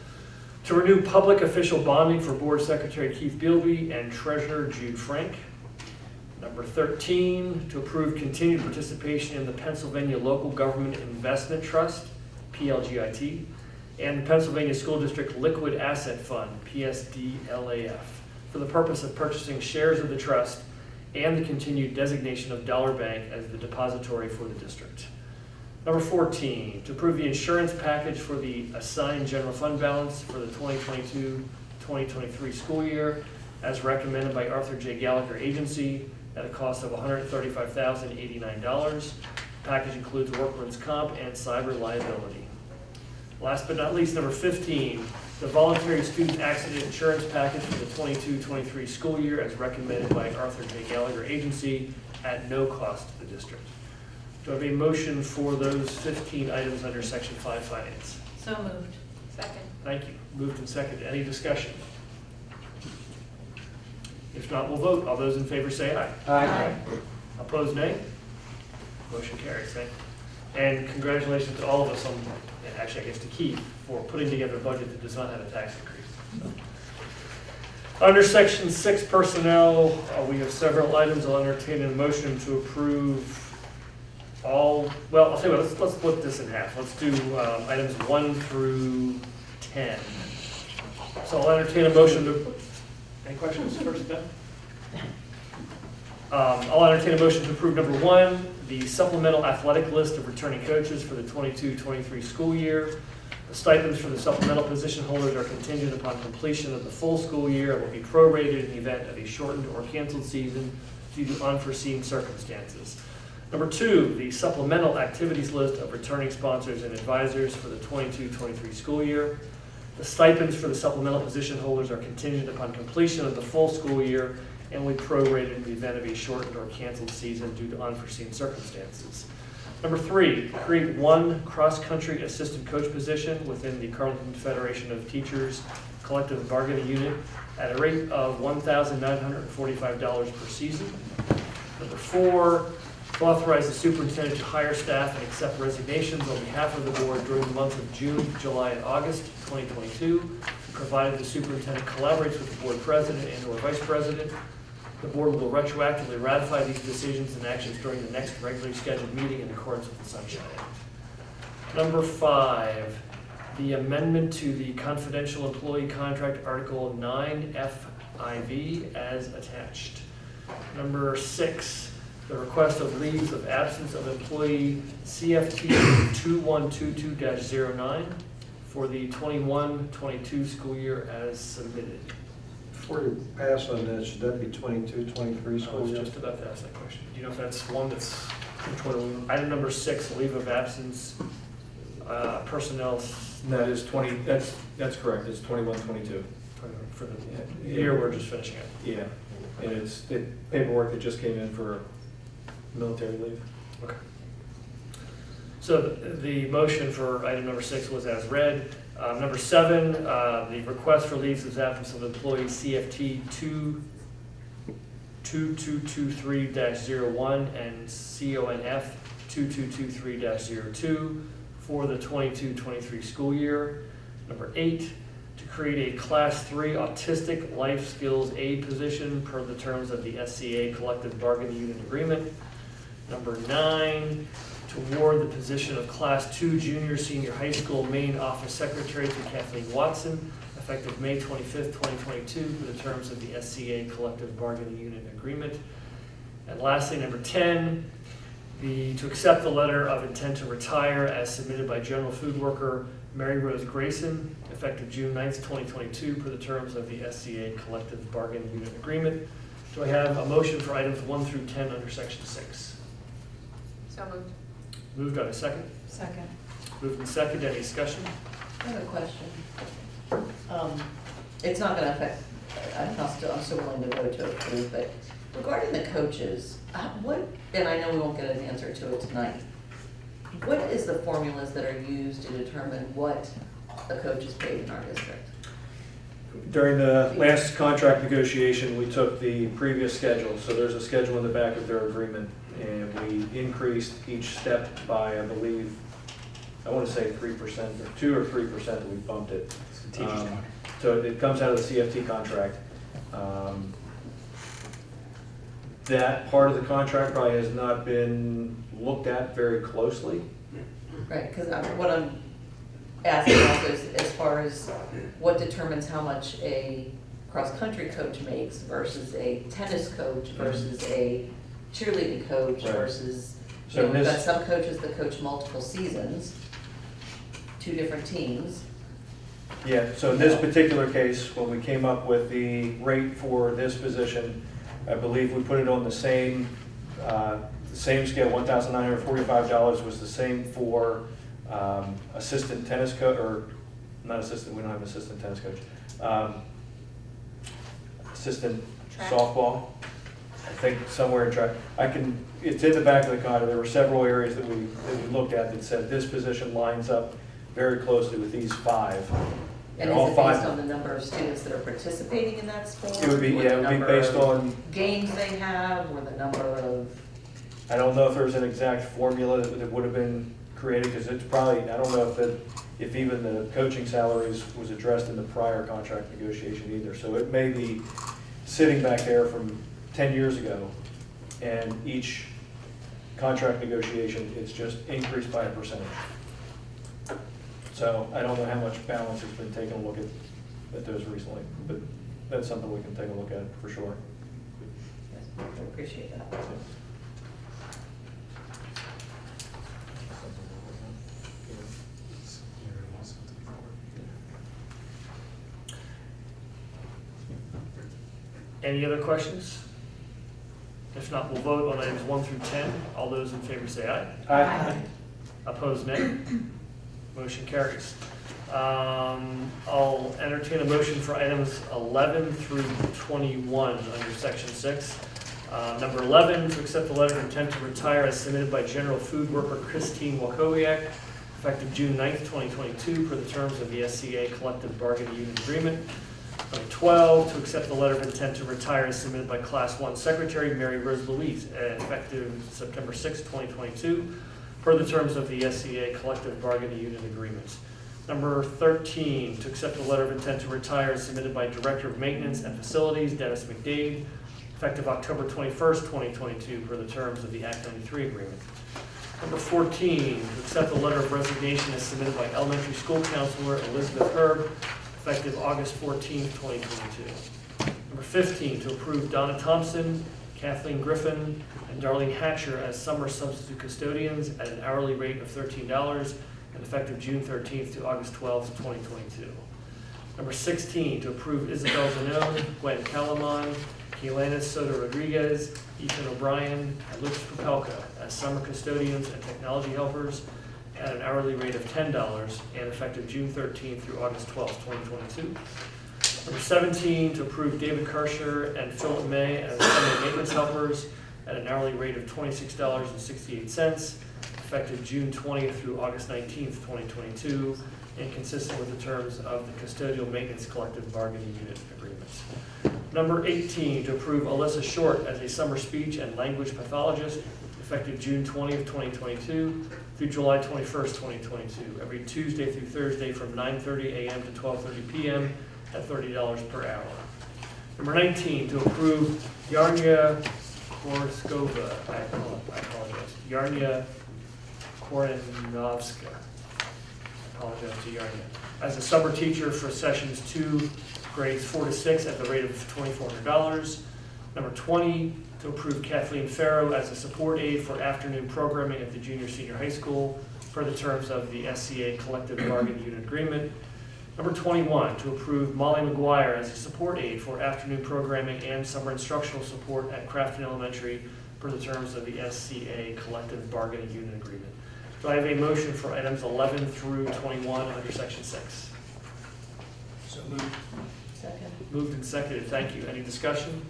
to renew public official bonding for Board Secretary Keith Bealby and Treasurer Jude Frank. Number 13, to approve continued participation in the Pennsylvania Local Government Investment Trust, PLGIT, and the Pennsylvania School District Liquid Asset Fund, PSDLAF, for the purpose of purchasing shares of the trust and the continued designation of Dollar Bank as the depository for the district. Number 14, to approve the insurance package for the assigned general fund balance for the 2022-2023 school year, as recommended by Arthur J. Gallagher Agency, at a cost of $135,089. The package includes workman's comp and cyber liability. Last but not least, number 15, the voluntary student accident insurance package for the 22-23 school year, as recommended by Arthur J. Gallagher Agency, at no cost to the district. Do I have a motion for those 15 items under Section 5 Finance? So moved. Second. Thank you. Moved and seconded. Any discussion? If not, we'll vote. All those in favor say aye. Aye. Opposed, nay? Motion carries. Thank you. And congratulations to all of us on, and actually I guess to Keith, for putting together a budget that does not have a tax increase. So. Under Section 6 Personnel, we have several items. I'll entertain a motion to approve Well, I'll tell you what, let's split this in half. Let's do items 1 through 10. So I'll entertain a motion to, any questions first, Ben? I'll entertain a motion to approve number 1, the supplemental athletic list of returning coaches for the 22-23 school year. The stipends for the supplemental position holders are contingent upon completion of the full school year and will be prorated in the event of a shortened or canceled season due to unforeseen circumstances. Number 2, the supplemental activities list of returning sponsors and advisors for the 22-23 school year. The stipends for the supplemental position holders are contingent upon completion of the full school year and will be prorated in the event of a shortened or canceled season due to unforeseen circumstances. Number 3, create 1 cross-country assistant coach position within the Carleton Federation of Teachers collective bargaining unit at a rate of $1,945 per season. Number 4, authorize the superintendent to hire staff and accept resignations on behalf of the board during the months of June, July, and August 2022, provided the superintendent collaborates with the board president and/or vice president. The board will retroactively ratify these decisions and actions during the next regularly scheduled meeting in accordance with the Sunshine Act. Number 5, the amendment to the confidential employee contract, Article 9FIV, as attached. Number 6, the request of leaves of absence of employee CFT 2122-09 for the 21-22 school year as submitted. Before you pass on that, should that be 22-23 I school was year? just about to ask that question. Do you know if that's one that's, which one? Item number 6, leave of absence, personnel. That is 20, that's correct, it's 21-22. For the year we're just finishing up. Yeah, and it's the paperwork that just came in for military leave. Okay. So the motion for item number 6 was as read. Number 7, the request for leaves of absence of employee CFT 2223-01 and CONF 2223-02 for the 22-23 school year. Number 8, to create a Class 3 Autistic Life Skills Aid position per the terms of the SCA Collective Bargaining Unit Agreement. Number 9, to award the position of Class 2 Junior Senior High School Main Office Secretary to Kathleen Watson, effective May 25th, 2022, for the terms of the SCA Collective Bargaining Unit Agreement. And lastly, number 10, to accept the letter of intent to retire as submitted by General Food Worker Mary Rose Grayson, effective June 9th, 2022, per the terms of the SCA Collective Bargaining Unit Agreement. Do I have a motion for items 1 through 10 under Section 6? So moved. Moved on a second. Second. Moved and second. Any discussion? I have a question. It's not gonna affect, I'm still willing to vote to approve, but regarding the coaches, and I know we won't get an answer to it tonight, what is the formulas that are used to determine what a coach is paid in our district? During the last contract negotiation, we took the previous schedule, so there's a schedule in the back of their agreement, and we increased each step by, I believe, I want to say 3%, or 2 or 3%, we bumped it. It's the teacher's contract. So it comes out of the CFT contract. That part of the contract probably has not been looked at very closely. Right, because what I'm asking also is as far as what determines how much a cross-country coach makes versus a tennis coach versus a cheerleading coach Right. versus, So you know, we've got this- some coaches that coach multiple seasons, 2 different teams. Yeah, so in this particular case, when we came up with the rate for this position, I believe we put it on the same scale, $1,945 was the same for assistant tennis coach, or not assistant, we don't have an assistant tennis coach. Assistant Track. softball, I think somewhere in track. It's in the back of the contract, there were several areas that we looked at that said this position lines up very closely with these 5. And all is it 5 based on the number of students that are participating in that sport? It would be, or yeah, the it would be number based of on, games they have, or the number of, I don't know if there's an exact formula that would have been created, because it's probably, I don't know if even the coaching salaries was addressed in the prior contract negotiation either. So it may be sitting back there from 10 years ago, and each contract negotiation, it's just increased by a percentage. So I don't know how much balance has been taken a look at those recently, but that's something we can take a look at for sure. I appreciate that. Any other questions? If not, we'll vote on items 1 through 10. All those in favor say aye. Aye. Opposed, nay. Motion carries. I'll entertain a motion for items 11 through 21 under section 6. Number 11, to accept the letter of intent to retire as submitted by General Food Worker Christine Wakowiak, effective June 9th, 2022, per the terms of the SCA Collective Bargaining Unit Agreement. Number 12, to accept the letter of intent to retire as submitted by Class 1 Secretary Mary Rose Louise, effective September 6th, 2022, per the terms of the SCA Collective Bargaining Unit Agreement. Number 13, to accept the letter of intent to retire as submitted by Director of Maintenance and Facilities Dennis McDade, effective October 21st, 2022, per the terms of the Act 93 agreement. Number 14, to accept the letter of resignation as submitted by Elementary School Counselor Elizabeth Herb, effective August 14th, 2022. Number 15, to approve Donna Thompson, Kathleen Griffin, and Darlene Hatcher as summer substitute custodians at an hourly rate of $13 and effective June 13th to August 12th, 2022. Number 16, to approve Isabel Zanone, Gwen Calamon, Keilana Soto Rodriguez, Ethan O'Brien, and Lucas Popelka as summer custodians and technology helpers at an hourly rate of $10 and effective June 13th through August 12th, 2022. Number 17, to approve David Karsher and Philip May as summer maintenance helpers at an hourly rate of $26.68, effective June 20th through August 19th, 2022, and consistent with the terms of the Custodial Maintenance Collective Bargaining Unit Agreement. Number 18, to approve Alyssa Short as a summer speech and language pathologist, effective June 20th, 2022 through July 21st, 2022, every Tuesday through Thursday from 9:30 a.m. to 12:30 p.m. at $30 per hour. Number 19, to approve Yarnia Korskova, I apologize, Yarnia Korenovska, I apologize to Yarnia, as a summer teacher for sessions 2, grades 4 to 6 at the rate of $2,400. Number 20, to approve Kathleen Farrow as a support aide for afternoon programming at the junior-senior high school per the terms of the SCA Collective Bargaining Unit Agreement. Number 21, to approve Molly McGuire as a support aide for afternoon programming and summer instructional support at Crafton Elementary per the terms of the SCA Collective Bargaining Unit Agreement. Do I have a motion for items 11 through 21 under section 6? So moved. Second. Moved and seconded, thank you. Any discussion?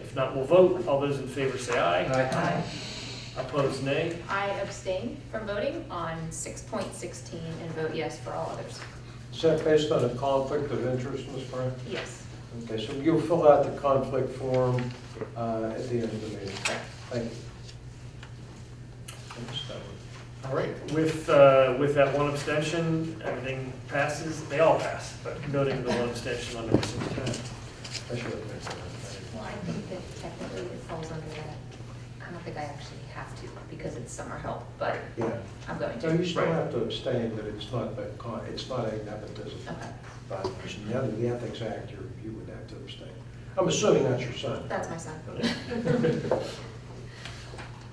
If not, we'll vote. All those in favor say aye. Aye. Opposed, nay. I abstain from voting on 6.16 and vote yes for all others. Is that based on a conflict of interest, Ms. Bryant? Yes. Okay, so you'll fill out the conflict form at the end of the meeting. Thank you. All right, with that one abstention, everything passes. They all pass, but noting the one abstention on number 16. I should have made that. Well, I think that technically it falls under that. I don't think I actually have to because it's summer help, but Yeah. I'm going So you to. still have to abstain, but it's not a nepotism Okay, violation. Under the Ethics Act, you would have to abstain. I'm assuming that's your son. that's my son.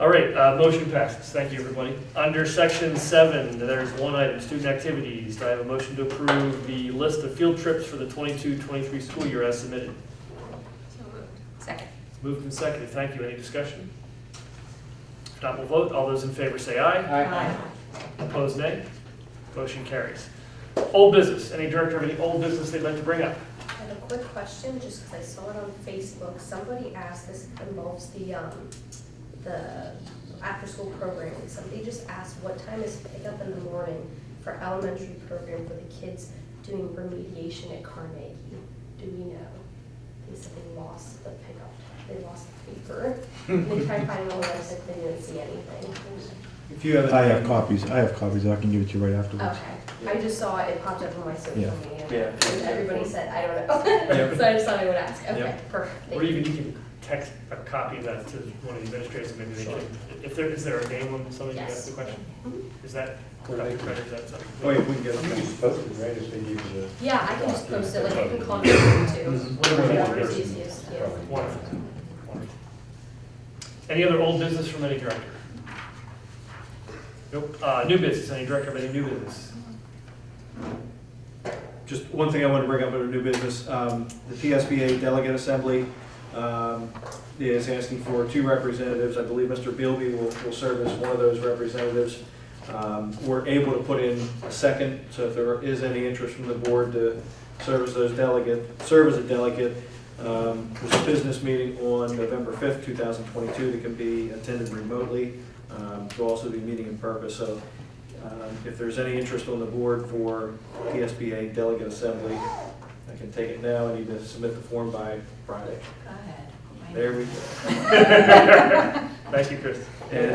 All right, motion passes. Thank you, everybody. Under section 7, there's one item, student activities. Do I have a motion to approve the list of field trips for the 22-23 school year as submitted? So moved. Second. Moved and seconded. Thank you. Any discussion? If not, we'll vote. All those in favor say aye. Aye. Opposed, nay. Motion carries. Old business. Any director have any old business they'd like to bring up? I have a quick question, just because I saw it on Facebook. Somebody asked, this involves the after-school programming. Somebody just asked, what time is pickup in the morning for elementary program for the kids doing remediation at Carnegie? Do we know? They said they lost the pickup time. They lost the paper. They tried finding on the website, they didn't see anything. If you have, I have copies. I can give it to you right afterwards. Okay. I just saw it popped up on my social Yeah. media. Yeah. And everybody said, I don't know. Yeah. So I just thought I would ask. Okay, Yeah. perfect. Or Thank even you. you can text a copy of that to one of the administrators, and maybe they can, if there, is there a name when somebody can ask the question? Is that, Dr. Credit, is that something? Oh, yeah, we can get You it. just posted, right, if they give you the. Yeah, I can just post it, like I can call Yeah. them too. Whatever you want. Whatever's easiest, yeah. Wonderful. Wonderful. Any other old business from any director? Nope. New business, any director of any new business? Just one thing I want to bring up under new business, the PSBA Delegate Assembly is asking for 2 representatives. I believe Mr. Bilby will serve as one of those representatives. We're able to put in a second, so if there is any interest from the board to serve as a delegate, there's a business meeting on November 5th, 2022 that can be attended remotely. There'll also be meeting in purpose, so if there's any interest on the board for PSBA Delegate Assembly, I can take it now. I need to submit the form by Friday. Go ahead. There we go. Thank you, Chris. And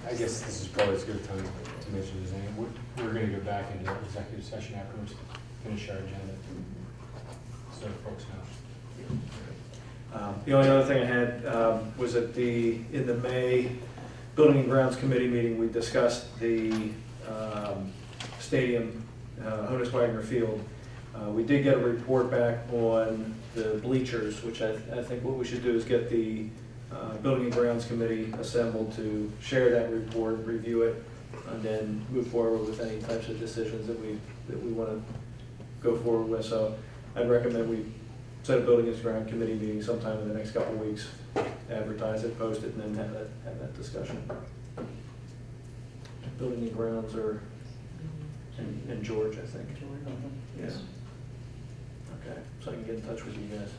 I guess this is probably as good a time to mention as any. We're going to go back into executive session afterwards, finish our agenda, so folks know. the only other thing I had was in the May Building and Grounds Committee meeting, we discussed the stadium, Honus Wagner Field. We did get a report back on the bleachers, which I think what we should do is get the Building and Grounds Committee assembled to share that report, review it, and then move forward with any types of decisions that we want to go forward with. So I'd recommend we set a Building and Grounds Committee meeting sometime in the next couple of weeks, advertise it, post it, and then have that discussion. Building and Grounds are in George, I think. Yeah. Okay, so I can get in touch with you guys.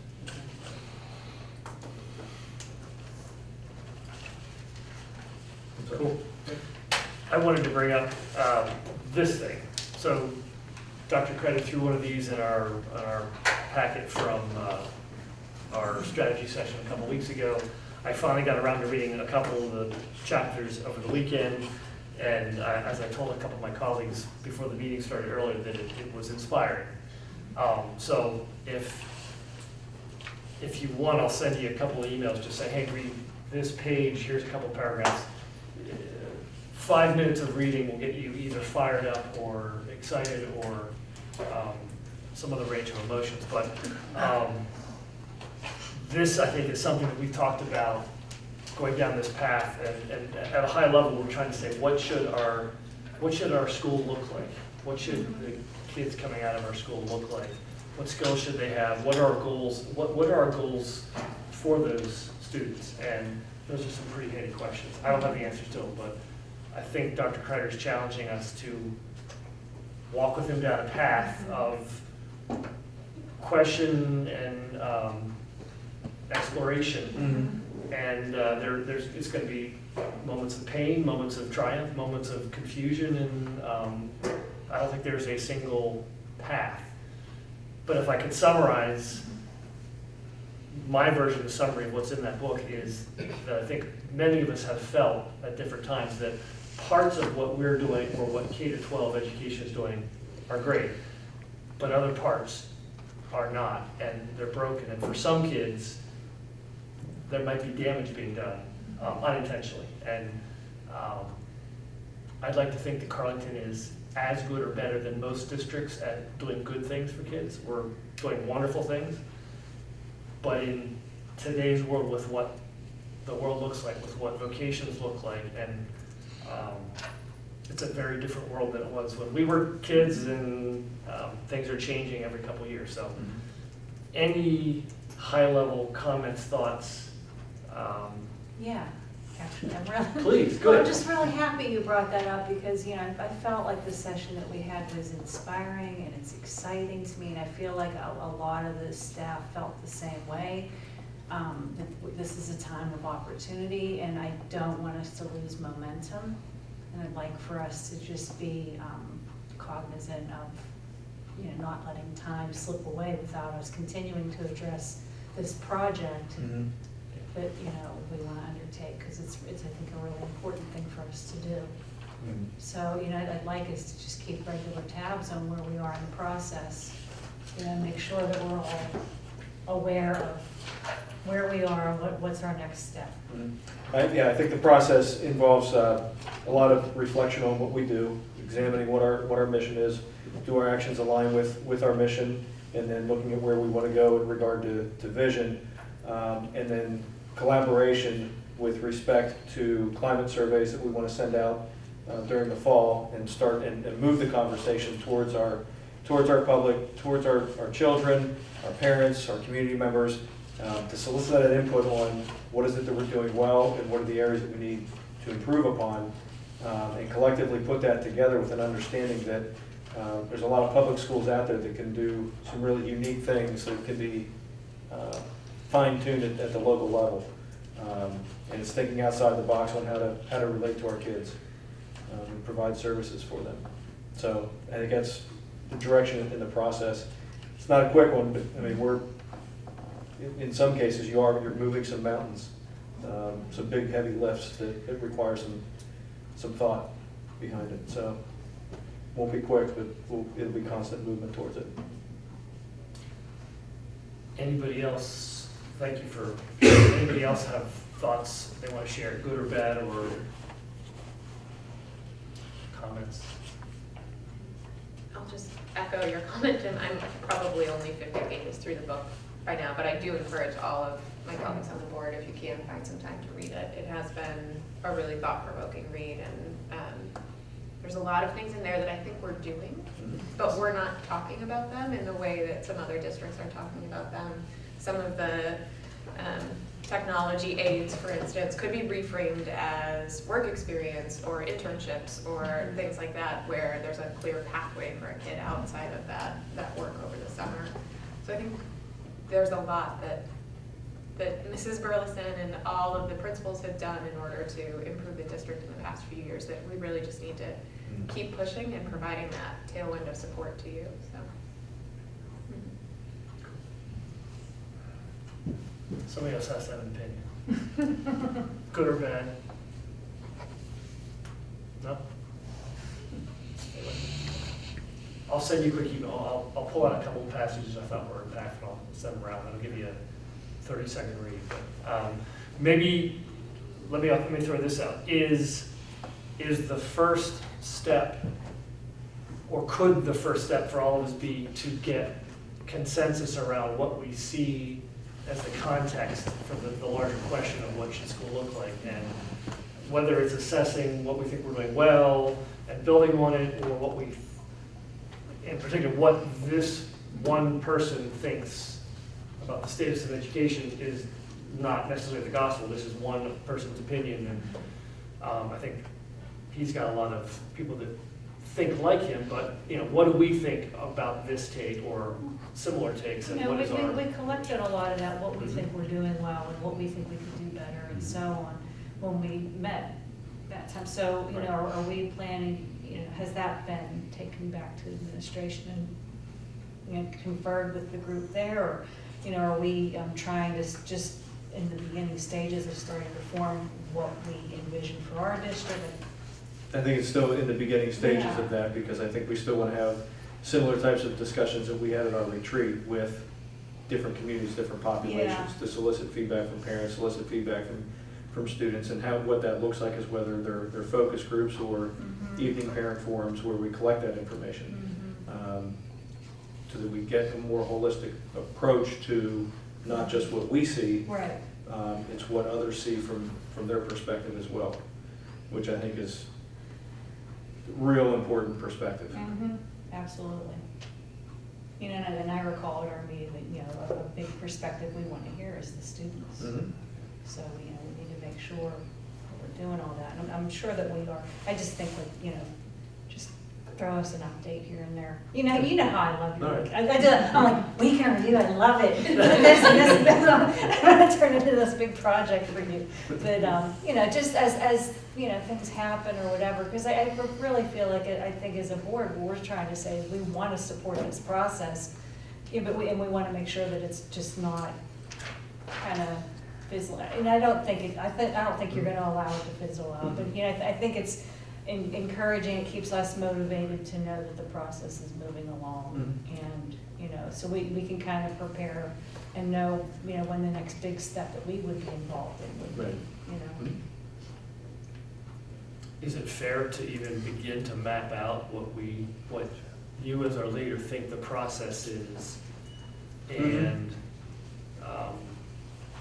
Cool. I wanted to bring up this thing. So Dr. Credit threw one of these in our packet from our strategy session a couple weeks ago. I finally got around to reading a couple of the chapters over the weekend, and as I told a couple of my colleagues before the meeting started earlier, that it was inspiring. So if you want, I'll send you a couple of emails just saying, hey, read this page, here's a couple paragraphs. 5 minutes of reading will get you either fired up or excited or some other range of emotions. But this, I think, is something that we've talked about going down this path. And at a high level, we're trying to say, what should our school look like? What should the kids coming out of our school look like? What skills should they have? What are our goals? What are our goals for those students? And those are some pretty heady questions. I don't have the answers to them, but I think Dr. Kreider is challenging us to walk with him down a path of question and exploration. And it's going to be moments of pain, moments of triumph, moments of confusion, and I don't think there's a single path. But if I could summarize, my version of the summary of what's in that book is that I think many of us have felt at different times that parts of what we're doing or what K-12 education is doing are great, but other parts are not, and they're broken. And for some kids, there might be damage being done unintentionally. And I'd like to think that Carleton is as good or better than most districts at doing good things for kids. We're doing wonderful things. But in today's world, with what the world looks like, with what vocations look like, and it's a very different world than it was when we were kids, and things are changing every couple of years. So any high-level comments, thoughts? Yeah, actually, I'm really. Please, go I'm ahead. just really happy you brought that up because, I felt like the session that we had was inspiring and it's exciting to me, and I feel like a lot of the staff felt the same way. That this is a time of opportunity, and I don't want us to lose momentum, and I'd like for us to just be cognizant of, not letting time slip away without us continuing to address this project that we want to undertake, because it's I think a really important thing for us to do. So I'd like us to just keep regular tabs on where we are in the process, make sure that we're all aware of where we are, and what's our next step. Yeah, I think the process involves a lot of reflection on what we do, examining what our mission is, do our actions align with our mission, and then looking at where we want to go in regard to vision, and then collaboration with respect to climate surveys that we want to send out during the fall, and start and move the conversation towards our public, towards our children, our parents, our community members, to solicit that input on what is it that we're doing well and what are the areas that we need to improve upon, and collectively put that together with an understanding that there's a lot of public schools out there that can do some really unique things that can be fine-tuned at the local level. And it's thinking outside the box on how to relate to our kids and provide services for them. So I think that's the direction in the process. It's not a quick one, but I mean, in some cases you're moving some mountains, some big heavy lifts that require some thought behind it. So won't be quick, but it'll be constant movement towards it. Anybody else, thank you for, anybody else have thoughts they want to share, good or bad, or comments? I'll just echo your comment, Jim. I'm probably only 50 pages through the book by now, but I do encourage all of my colleagues on the board, if you can find some time to read it. It has been a really thought-provoking read, and there's a lot of things in there that I think we're doing, but we're not talking about them in the way that some other districts are talking about them. Some of the technology aids, for instance, could be reframed as work experience or internships or things like that, where there's a clear pathway for a kid outside of that work over the summer. So I think there's a lot that Mrs. Burleson and all of the principals have done in order to improve the district in the past few years that we really just need to keep pushing and providing that tailwind of support to you. So. Somebody else has to have an opinion. Good or bad? No? I'll send you a quick email. I'll pull out a couple of passages I thought were impactful. I'll send them around. I'll give you a 30-second read. But, maybe, let me throw this out. Is the first step, or could the first step for all of us be to get consensus around what we see as the context for the larger question of what should school look like, and whether it's assessing what we think we're doing well and building on it, or what we, in particular, what this one person thinks about the status of education is not necessarily the gospel. This is one person's opinion, and I think he's got a lot of people that think like him, but what do we think about this take or similar takes, and what is our... We collected a lot of that, what we think we're doing well and what we think we could do better and so on when we met that time. So, are we planning, has that been taken back to administration and conferred with the group there, or, are we trying to just in the beginning stages of starting to form what we envision for our district? I think it's still in the beginning stages Yeah. of that, because I think we still want to have similar types of discussions that we had at our retreat with different communities, different populations, to solicit feedback from parents, solicit feedback from students, and what that looks like is whether they're focus groups or evening parent forums where we collect that information, so that we get a more holistic approach to not just what we see, right. It's what others see from their perspective as well, which I think is real important perspective. Absolutely. And I recall at our meeting that, a big perspective we want to hear is the students. So, we need to make sure that we're doing all that. And I'm sure that we are. I just think just throw us an update here and there. You know how I love you. Right. I'm like, we can review, I love it. This and this and this. I'm going to turn it into this big project for you. But, just as things happen or whatever, because I really feel like I think as a board, what we're trying to say is we want to support this process, but we want to make sure that it's just not kind of fizzle out. And I don't think you're going to allow it to fizzle out, but I think it's encouraging. It keeps us motivated to know that the process is moving along, and so we can kind of prepare and know, when the next big step that we would be involved in would Right. be, Is it fair to even begin to map out what you as our leader think the process is and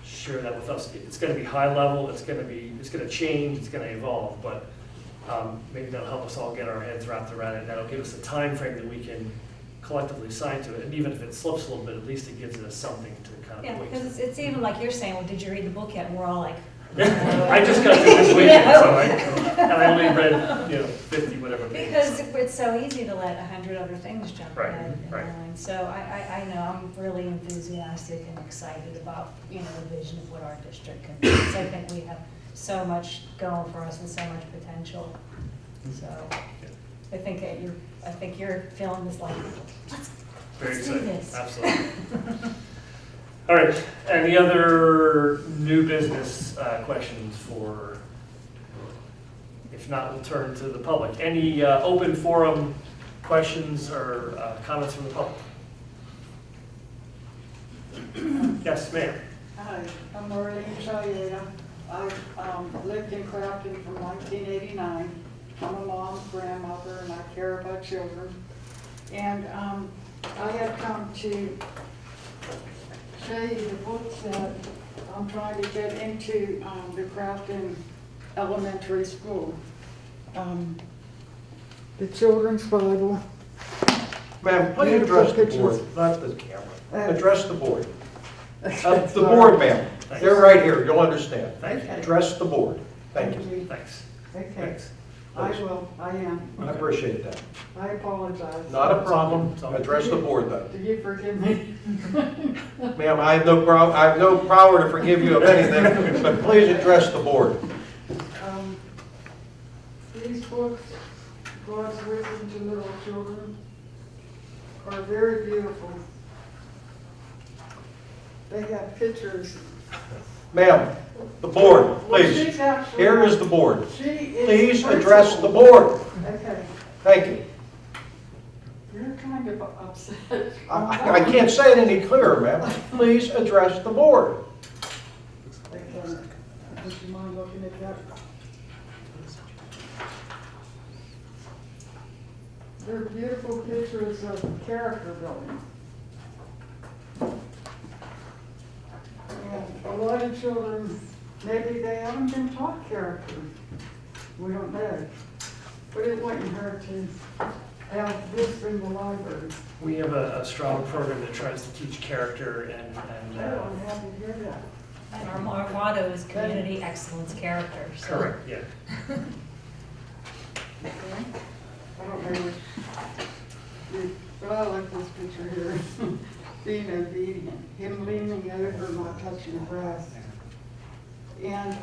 share that with us? It's gonna be high level, it's gonna change, it's gonna evolve, but maybe that'll help us all get our heads wrapped around it. That'll give us a time frame that we can collectively sign to it. And even if it slips a little bit, at least it gives us something to kind of yeah, point to. because it's even like you're saying, well, did you read the book yet? And we're all like, I just got through this weekend, and I only read, 50 whatever pages. because it's so easy to let 100 other things jump Right, ahead in right. line. So I know I'm really enthusiastic and excited about, the vision of what our district can be. So I think we have so much going for us and so much potential. So I think you're feeling this like, Very let's do exciting, this. absolutely. All right, any other new business questions for, if not, we'll turn to the public. Any open forum questions or comments from the public? Yes, ma'am. Hi, I'm Marlene Chayeda. I've lived in Crafton from 1989. I'm a mom, grandmother, and I care about children. And I have come to show you the books that I'm trying to get into the Crafton Elementary School. The Children's Bible. Ma'am, please Beautiful address the pictures. board, not the camera. Address the board. The Sorry. board, ma'am. They're right here, you'll understand. Thank you. Address the board. Thank you. Thanks. Okay, Thanks. I will, I am. I appreciate that. I apologize. Not a problem. Address the board, though. Do you forgive me? Ma'am, I have no power to forgive you of anything, but please address the board. These books, God's Wisdom to Little Children, are very beautiful. They have pictures. Ma'am, the board, Well, please. she's actually- Here is the board. She is Please principal. address the board. Okay, Thank you. you're kind of upset. I can't say it any clearer, ma'am. Please address the board. Okay, would you mind looking at that? They're beautiful pictures of character building. And a lot of children, maybe they haven't been taught character. We don't know. But it wouldn't hurt to have this in the library. We have a strong program that tries to teach character and Oh, I'm happy to hear that. And our motto is community excellence character. So. correct, yeah. I don't know which, but I like this picture here. Being obedient, him leaning over, not touching the grass. And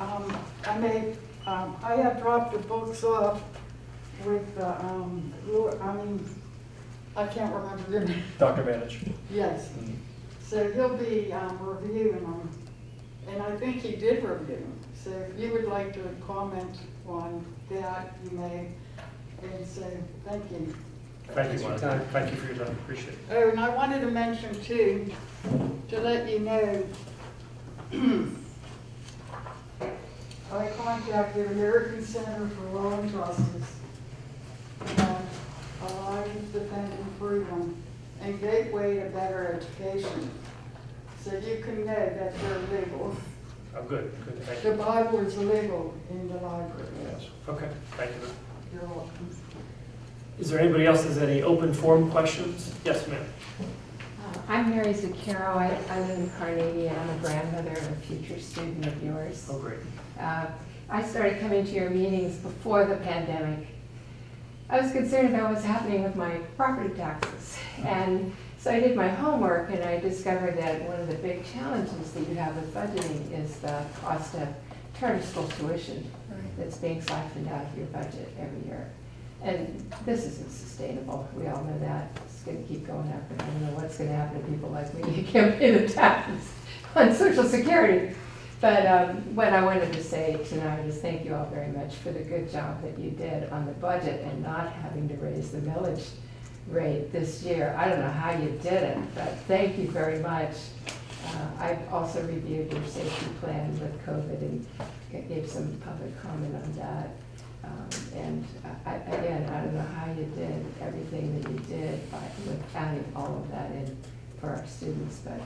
I have dropped the books off with, I can't remember their name. Dr. Manage. Yes. So he'll be reviewing them. And I think he did review them. So if you would like to comment on that, you may. And so, thank you. Thank you, Monica. Thank you for your time, appreciate it. Oh, and I wanted to mention too, to let you know, I contacted American Center for Law and Justice, and Alliance Defending Freedom, and Gateway to Better Education. So you can know that they're legal. Oh, good, thank The you. Bible is legal in the library. Yes. Okay, thank you. You're welcome. Is there anybody else that has any open forum questions? Yes, ma'am. I'm Mary Zucchero. I live in Carnegie, and I'm a grandmother of a future student of yours. Oh, great. I started coming to your meetings before the pandemic. I was concerned about what's happening with my property taxes. And so I did my homework, and I discovered that one of the big challenges that you have with budgeting is the cost of charter school tuition that's being siphoned out of your budget every year. And this isn't sustainable. We all know that. It's going to keep going up, and I don't know what's going to happen to people like me who can't pay the taxes on Social Security. But what I wanted to say tonight is thank you all very much for the good job that you did on the budget and not having to raise the millage rate this year. I don't know how you did it, but thank you very much. I've also reviewed your safety plan with COVID and gave some public comment on that. And again, I don't know how you did everything that you did with adding all of that in for our students, but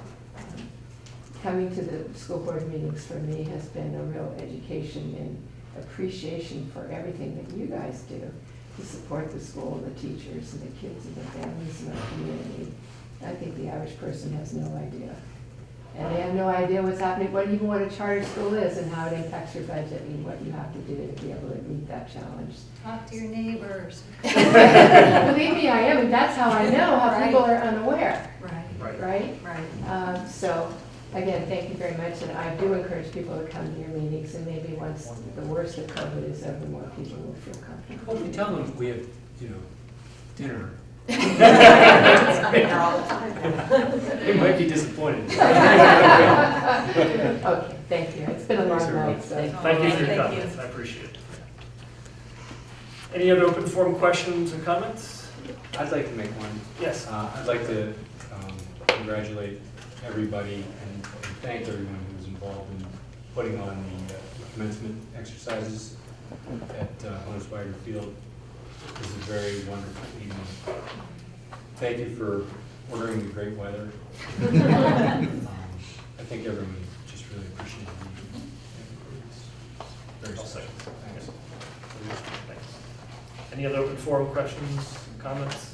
coming to the school board meetings for me has been a real education and appreciation for everything that you guys do to support the school, the teachers, and the kids and the families in our community. I think the average person has no idea. And they have no idea what's happening, even what a charter school is and how it impacts your budget and what you have to do to be able to meet that challenge. Talk to your neighbors. Believe me, I am, and that's how I know how people are unaware, Right, right? right. So, again, thank you very much, and I do encourage people to come to your meetings, and maybe once the worst of COVID is over, more people will feel comfortable. Well, if you tell them we have, dinner. They might be disappointed. Okay, thank you. It's been a long night, so. Thank you for your comments, I appreciate it. Any other open forum questions or comments? I'd like to make one. Yes. I'd like to congratulate everybody and thank everyone who was involved in putting on the commencement exercises at Hunter-Spider Field. It was a very wonderful evening. Thank you for ordering the great weather. I think everyone just really appreciated it. Very I'll special. second. Thanks. Thanks. Any other open forum questions, comments?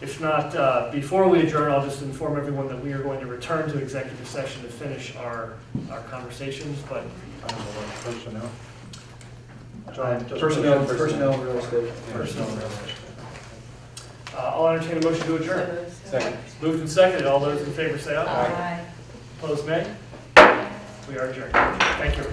If not, before we adjourn, I'll just inform everyone that we are going to return to executive session to finish our conversations, but I don't know what personnel. Personnel, real estate. Personnel. I'll entertain a motion to adjourn. Second. Moved and seconded. All those in favor say aye. Aye. Opposed, nay. We are adjourned. Thank you.